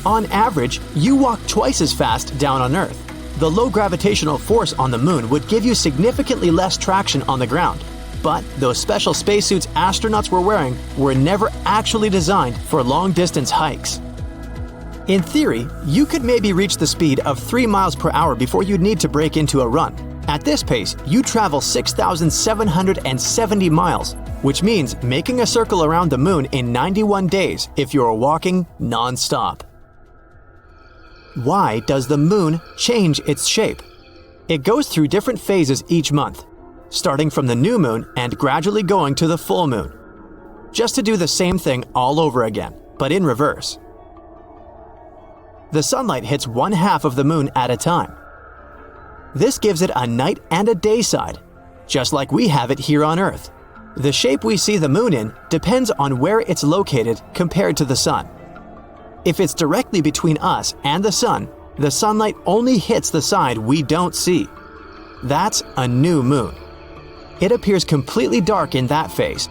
On average, you walk twice as fast down on Earth. The low gravitational force on the moon would give you significantly less traction on the ground. But those special spacesuits astronauts were wearing were never actually designed for long-distance hikes. In theory, you could maybe reach the speed of 3 miles per hour before you'd need to break into a run. At this pace, you travel 6,770 miles, which means making a circle around the moon in 91 days if you're walking non-stop. Why does the moon change its shape? It goes through different phases each month, starting from the new moon and gradually going to the full moon, just to do the same thing all over again, but in reverse. The sunlight hits one half of the moon at a time. This gives it a night and a day side, just like we have it here on Earth. The shape we see the moon in depends on where it's located compared to the sun. If it's directly between us and the sunlight only hits the side we don't see. That's a new moon. It appears completely dark in that phase.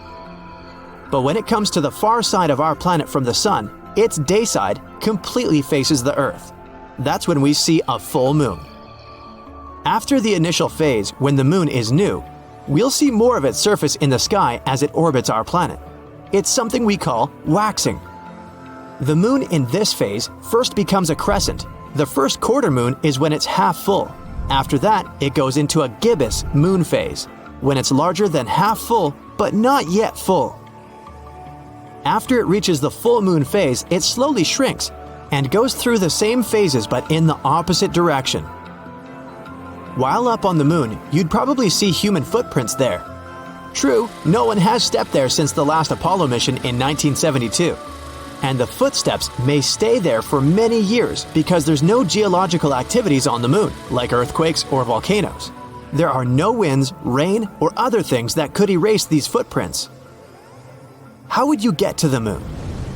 But when it comes to the far side of our planet from the sun, its day side completely faces the Earth. That's when we see a full moon. After the initial phase, when the moon is new, we'll see more of its surface in the sky as it orbits our planet. It's something we call waxing. The moon in this phase first becomes a crescent. The first quarter moon is when it's half full. After that, it goes into a gibbous moon phase, when it's larger than half full, but not yet full. After it reaches the full moon phase, it slowly shrinks and goes through the same phases but in the opposite direction. While up on the moon, you'd probably see human footprints there. True, no one has stepped there since the last Apollo mission in 1972. And the footsteps may stay there for many years because there's no geological activities on the moon, like earthquakes or volcanoes. There are no winds, rain, or other things that could erase these footprints. How would you get to the moon?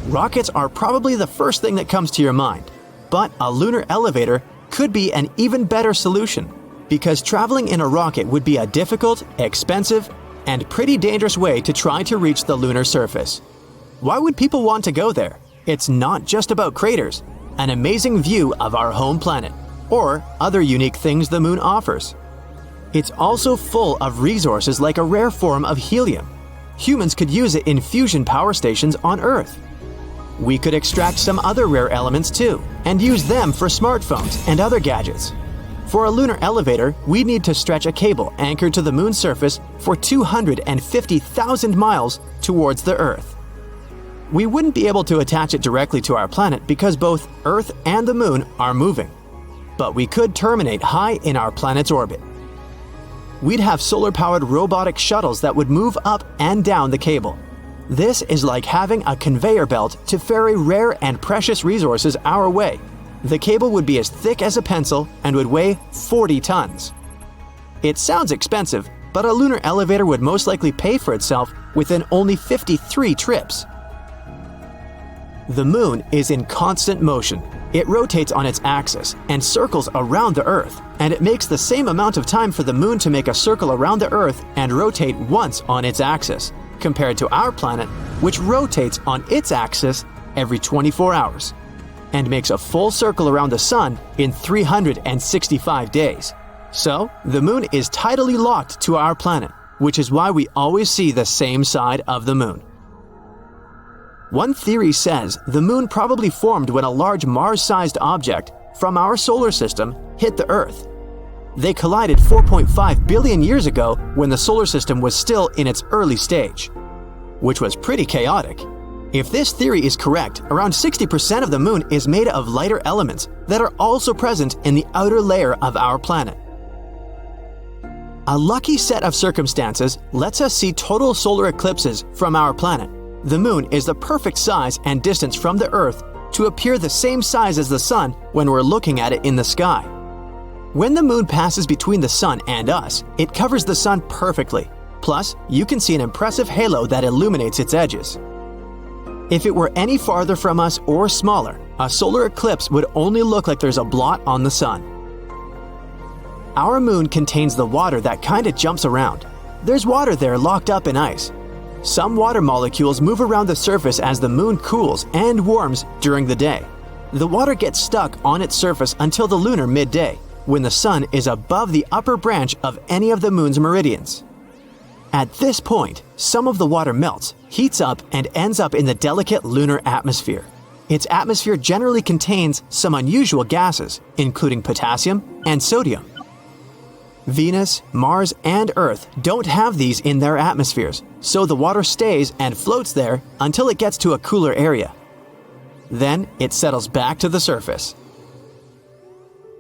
Rockets are probably the first thing that comes to your mind, but a lunar elevator could be an even better solution, because traveling in a rocket would be a difficult, expensive, and pretty dangerous way to try to reach the lunar surface. Why would people want to go there? It's not just about craters, an amazing view of our home planet, or other unique things the moon offers. It's also full of resources like a rare form of helium. Humans could use it in fusion power stations on Earth. We could extract some other rare elements too, and use them for smartphones and other gadgets. For a lunar elevator, we need to stretch a cable anchored to the moon's surface for 250,000 miles towards the Earth. We wouldn't be able to attach it directly to our planet because both Earth and the moon are moving. But we could terminate high in our planet's orbit. We'd have solar-powered robotic shuttles that would move up and down the cable. This is like having a conveyor belt to ferry rare and precious resources our way. The cable would be as thick as a pencil and would weigh 40 tons. It sounds expensive, but a lunar elevator would most likely pay for itself within only 53 trips. The moon is in constant motion. It rotates on its axis and circles around the Earth, and it makes the same amount of time for the moon to make a circle around the Earth and rotate once on its axis, compared to our planet, which rotates on its axis every 24 hours, and makes a full circle around the sun in 365 days. So, the moon is tidally locked to our planet, which is why we always see the same side of the moon. One theory says the moon probably formed when a large Mars-sized object from our solar system hit the Earth. They collided 4.5 billion years ago when the solar system was still in its early stage, which was pretty chaotic. If this theory is correct, around 60% of the moon is made of lighter elements that are also present in the outer layer of our planet. A lucky set of circumstances lets us see total solar eclipses from our planet. The Moon is the perfect size and distance from the Earth to appear the same size as the Sun when we're looking at it in the sky. When the Moon passes between the Sun and us, it covers the Sun perfectly. Plus, you can see an impressive halo that illuminates its edges. If it were any farther from us or smaller, a solar eclipse would only look like there's a blot on the Sun. Our Moon contains the water that kinda jumps around. There's water there locked up in ice. Some water molecules move around the surface as the Moon cools and warms during the day. The water gets stuck on its surface until the lunar midday, when the Sun is above the upper branch of any of the Moon's meridians. At this point, some of the water melts, heats up, and ends up in the delicate lunar atmosphere. Its atmosphere generally contains some unusual gases, including potassium and sodium. Venus, Mars, and Earth don't have these in their atmospheres, so the water stays and floats there until it gets to a cooler area. Then it settles back to the surface.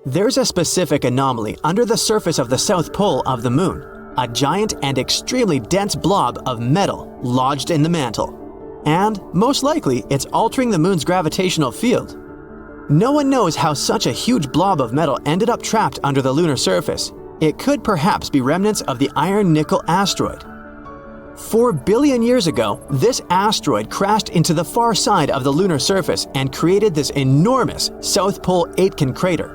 There's a specific anomaly under the surface of the South Pole of the Moon, a giant and extremely dense blob of metal lodged in the mantle. And, most likely, it's altering the Moon's gravitational field. No one knows how such a huge blob of metal ended up trapped under the lunar surface. It could perhaps be remnants of the iron-nickel asteroid. 4 billion years ago, this asteroid crashed into the far side of the lunar surface and created this enormous South Pole Aitken crater.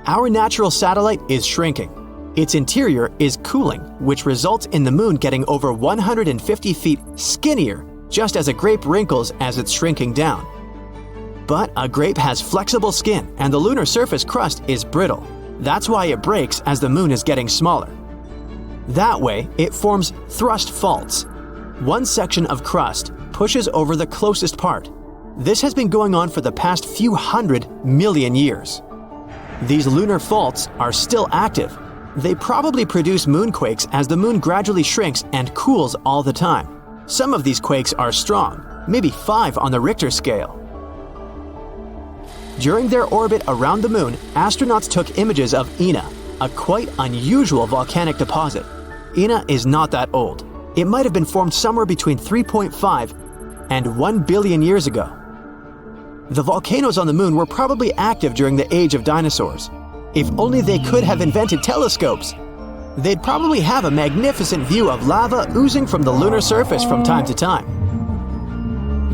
Our natural satellite is shrinking. Its interior is cooling, which results in the Moon getting over 150 feet skinnier just as a grape wrinkles as it's shrinking down. But a grape has flexible skin and the lunar surface crust is brittle. That's why it breaks as the Moon is getting smaller. That way, it forms thrust faults. One section of crust pushes over the closest part. This has been going on for the past few 100 million years. These lunar faults are still active. They probably produce moonquakes as the Moon gradually shrinks and cools all the time. Some of these quakes are strong, maybe 5 on the Richter scale. During their orbit around the Moon, astronauts took images of Ina, a quite unusual volcanic deposit. Ina is not that old. It might have been formed somewhere between 3.5 and 1 billion years ago. The volcanoes on the Moon were probably active during the age of dinosaurs. If only they could have invented telescopes. They'd probably have a magnificent view of lava oozing from the lunar surface from time to time.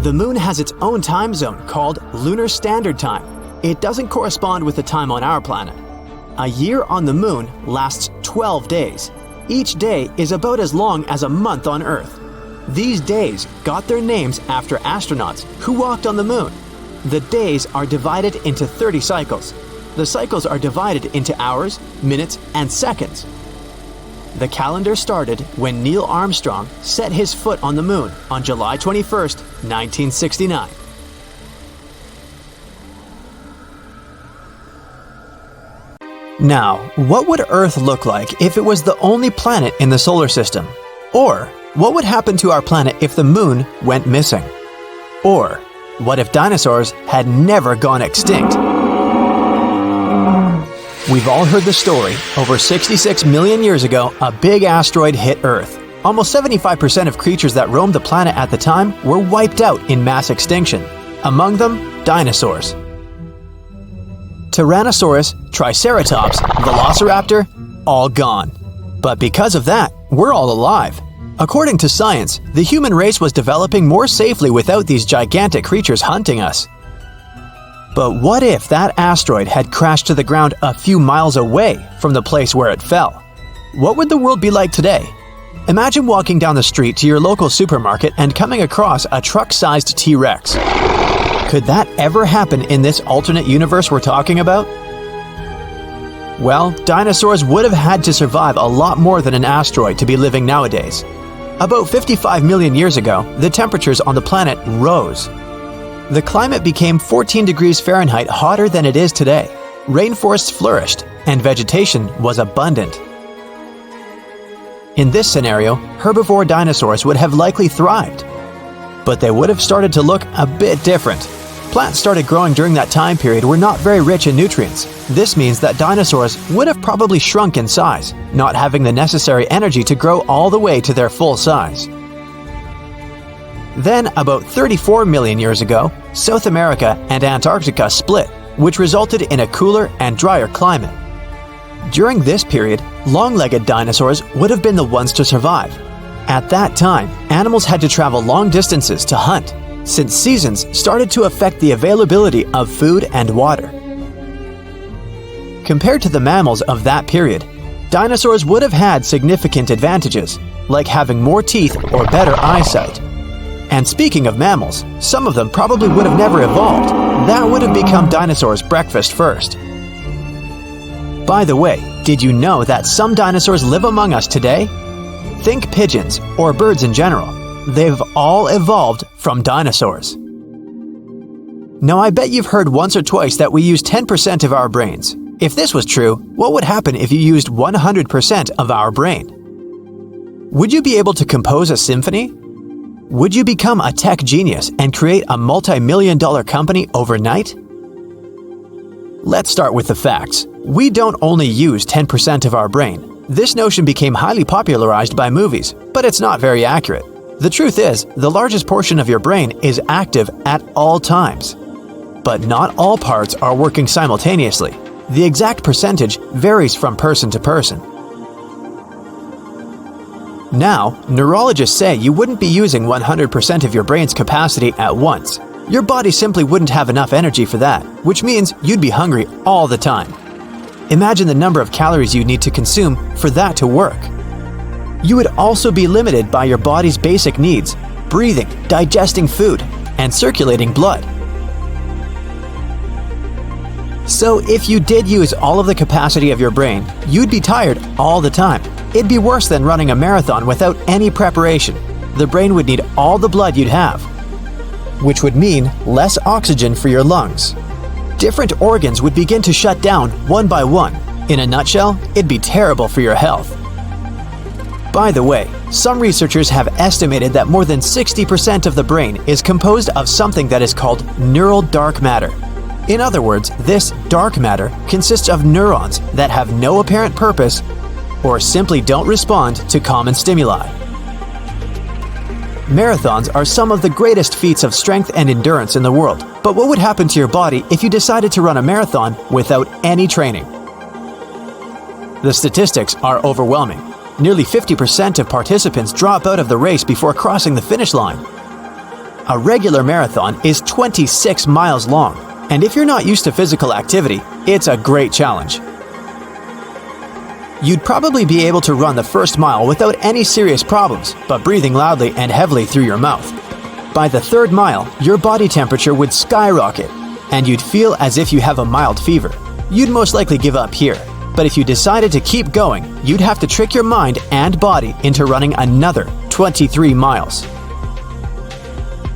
The Moon has its own time zone called Lunar Standard Time. It doesn't correspond with the time on our planet. A year on the Moon lasts 12 days. Each day is about as long as a month on Earth. These days got their names after astronauts who walked on the Moon. The days are divided into 30 cycles. The cycles are divided into hours, minutes, and seconds. The calendar started when Neil Armstrong set his foot on the Moon on July 21st, 1969. Now, what would Earth look like if it was the only planet in the solar system? Or, what would happen to our planet if the Moon went missing? Or, what if dinosaurs had never gone extinct? We've all heard the story. Over 66 million years ago, a big asteroid hit Earth. Almost 75% of creatures that roamed the planet at the time were wiped out in mass extinction. Among them, dinosaurs. Tyrannosaurus, Triceratops, Velociraptor, all gone. But because of that, we're all alive. According to science, the human race was developing more safely without these gigantic creatures hunting us. But what if that asteroid had crashed to the ground a few miles away from the place where it fell? What would the world be like today? Imagine walking down the street to your local supermarket and coming across a truck-sized T-Rex. Could that ever happen in this alternate universe we're talking about? Well, dinosaurs would have had to survive a lot more than an asteroid to be living nowadays. About 55 million years ago, the temperatures on the planet rose. The climate became 14 degrees Fahrenheit hotter than it is today. Rainforests flourished, and vegetation was abundant. In this scenario, herbivore dinosaurs would have likely thrived. But they would have started to look a bit different. Plants started growing during that time period were not very rich in nutrients. This means that dinosaurs would have probably shrunk in size, not having the necessary energy to grow all the way to their full size. Then, about 34 million years ago, South America and Antarctica split, which resulted in a cooler and drier climate. During this period, long-legged dinosaurs would have been the ones to survive. At that time, animals had to travel long distances to hunt, since seasons started to affect the availability of food and water. Compared to the mammals of that period, dinosaurs would have had significant advantages, like having more teeth or better eyesight. And speaking of mammals, some of them probably would have never evolved. That would have become dinosaurs' breakfast first. By the way, did you know that some dinosaurs live among us today? Think pigeons, or birds in general. They've all evolved from dinosaurs. Now, I bet you've heard once or twice that we use 10% of our brains. If this was true, what would happen if you used 100% of our brain? Would you be able to compose a symphony? Would you become a tech genius and create a multi-million-dollar company overnight? Let's start with the facts. We don't only use 10% of our brain. This notion became highly popularized by movies, but it's not very accurate. The truth is, the largest portion of your brain is active at all times. But not all parts are working simultaneously. The exact percentage varies from person to person. Now, neurologists say you wouldn't be using 100% of your brain's capacity at once. Your body simply wouldn't have enough energy for that, which means you'd be hungry all the time. Imagine the number of calories you'd need to consume for that to work. You would also be limited by your body's basic needs: breathing, digesting food, and circulating blood. So if you did use all of the capacity of your brain, you'd be tired all the time. It'd be worse than running a marathon without any preparation. The brain would need all the blood you'd have, which would mean less oxygen for your lungs. Different organs would begin to shut down one by one. In a nutshell, it'd be terrible for your health. By the way, some researchers have estimated that more than 60% of the brain is composed of something that is called neural dark matter. In other words, this dark matter consists of neurons that have no apparent purpose or simply don't respond to common stimuli. Marathons are some of the greatest feats of strength and endurance in the world, but what would happen to your body if you decided to run a marathon without any training? The statistics are overwhelming. Nearly 50% of participants drop out of the race before crossing the finish line. A regular marathon is 26 miles long, and if you're not used to physical activity, it's a great challenge. You'd probably be able to run the first mile without any serious problems, but breathing loudly and heavily through your mouth. By the third mile, your body temperature would skyrocket, and you'd feel as if you have a mild fever. You'd most likely give up here. But if you decided to keep going, you'd have to trick your mind and body into running another 23 miles.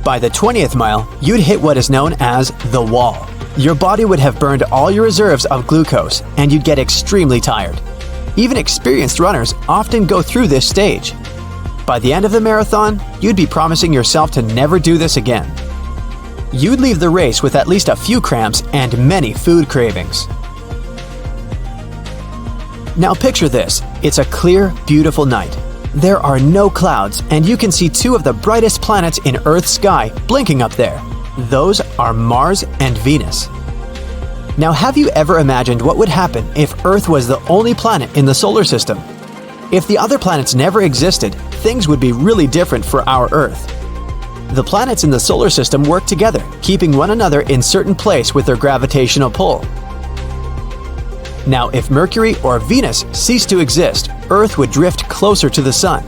By the 20th mile, you'd hit what is known as the wall. Your body would have burned all your reserves of glucose, and you'd get extremely tired. Even experienced runners often go through this stage. By the end of the marathon, you'd be promising yourself to never do this again. You'd leave the race with at least a few cramps and many food cravings. Now picture this. It's a clear, beautiful night. There are no clouds, and you can see two of the brightest planets in Earth's sky blinking up there. Those are Mars and Venus. Now, have you ever imagined what would happen if Earth was the only planet in the solar system? If the other planets never existed, things would be really different for our Earth. The planets in the solar system work together, keeping one another in certain place with their gravitational pull. Now, if Mercury or Venus ceased to exist, Earth would drift closer to the Sun.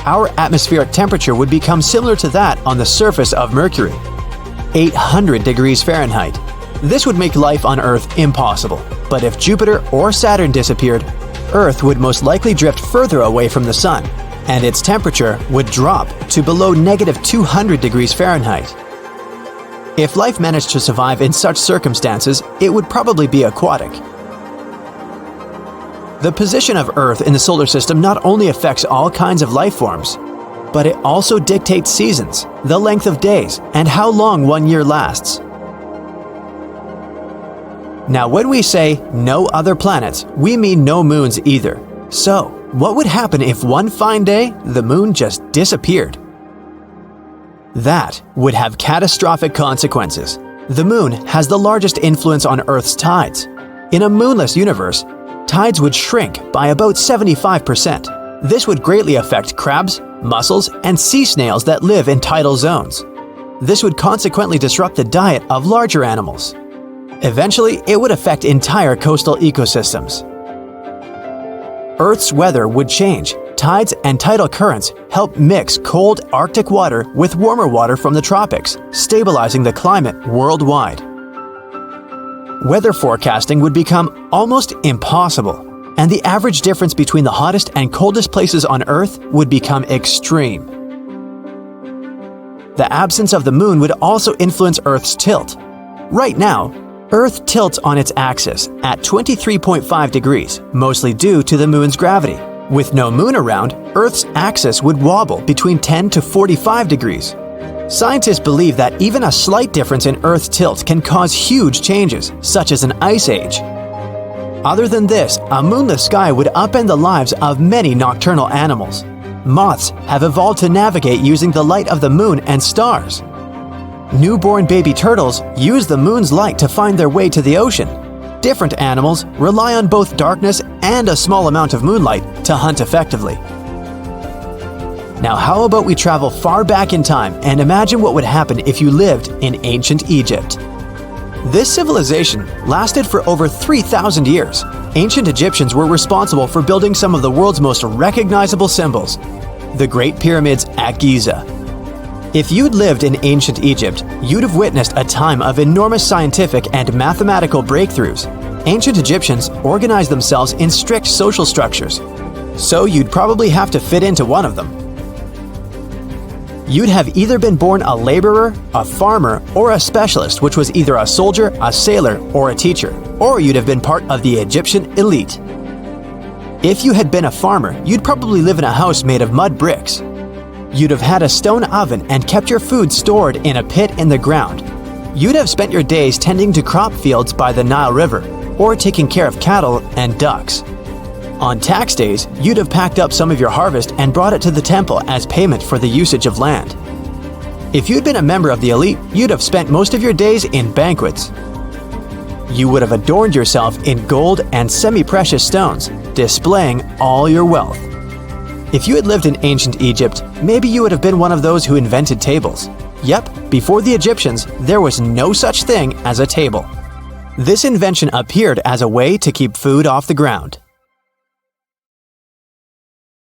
Our atmospheric temperature would become similar to that on the surface of Mercury, 800 degrees Fahrenheit. This would make life on Earth impossible. But if Jupiter or Saturn disappeared, Earth would most likely drift further away from the Sun, and its temperature would drop to below -200 degrees Fahrenheit. If life managed to survive in such circumstances, it would probably be aquatic. The position of Earth in the solar system not only affects all kinds of life forms, but it also dictates seasons, the length of days, and how long one year lasts. Now, when we say no other planets, we mean no moons either. So, what would happen if one fine day the moon just disappeared? That would have catastrophic consequences. The moon has the largest influence on Earth's tides. In a moonless universe, tides would shrink by about 75%. This would greatly affect crabs, mussels, and sea snails that live in tidal zones. This would consequently disrupt the diet of larger animals. Eventually, it would affect entire coastal ecosystems. Earth's weather would change. Tides and tidal currents help mix cold Arctic water with warmer water from the tropics, stabilizing the climate worldwide. Weather forecasting would become almost impossible, and the average difference between the hottest and coldest places on Earth would become extreme. The absence of the moon would also influence Earth's tilt. Right now, Earth tilts on its axis at 23.5 degrees, mostly due to the moon's gravity. With no moon around, Earth's axis would wobble between 10 to 45 degrees. Scientists believe that even a slight difference in Earth's tilt can cause huge changes, such as an ice age. Other than this, a moonless sky would upend the lives of many nocturnal animals. Moths have evolved to navigate using the light of the moon and stars. Newborn baby turtles use the moon's light to find their way to the ocean. Different animals rely on both darkness and a small amount of moonlight to hunt effectively. Now, how about we travel far back in time and imagine what would happen if you lived in ancient Egypt? This civilization lasted for over 3,000 years. Ancient Egyptians were responsible for building some of the world's most recognizable symbols, the Great Pyramids at Giza. If you'd lived in ancient Egypt, you'd have witnessed a time of enormous scientific and mathematical breakthroughs. Ancient Egyptians organized themselves in strict social structures, so you'd probably have to fit into one of them. You'd have either been born a laborer, a farmer, or a specialist, which was either a soldier, a sailor, or a teacher, or you'd have been part of the Egyptian elite. If you had been a farmer, you'd probably live in a house made of mud bricks. You'd have had a stone oven and kept your food stored in a pit in the ground. You'd have spent your days tending to crop fields by the Nile River, or taking care of cattle and ducks. On tax days, you'd have packed up some of your harvest and brought it to the temple as payment for the usage of land. If you'd been a member of the elite, you'd have spent most of your days in banquets. You would have adorned yourself in gold and semi-precious stones, displaying all your wealth. If you had lived in ancient Egypt, maybe you would have been one of those who invented tables. Yep, before the Egyptians, there was no such thing as a table. This invention appeared as a way to keep food off the ground.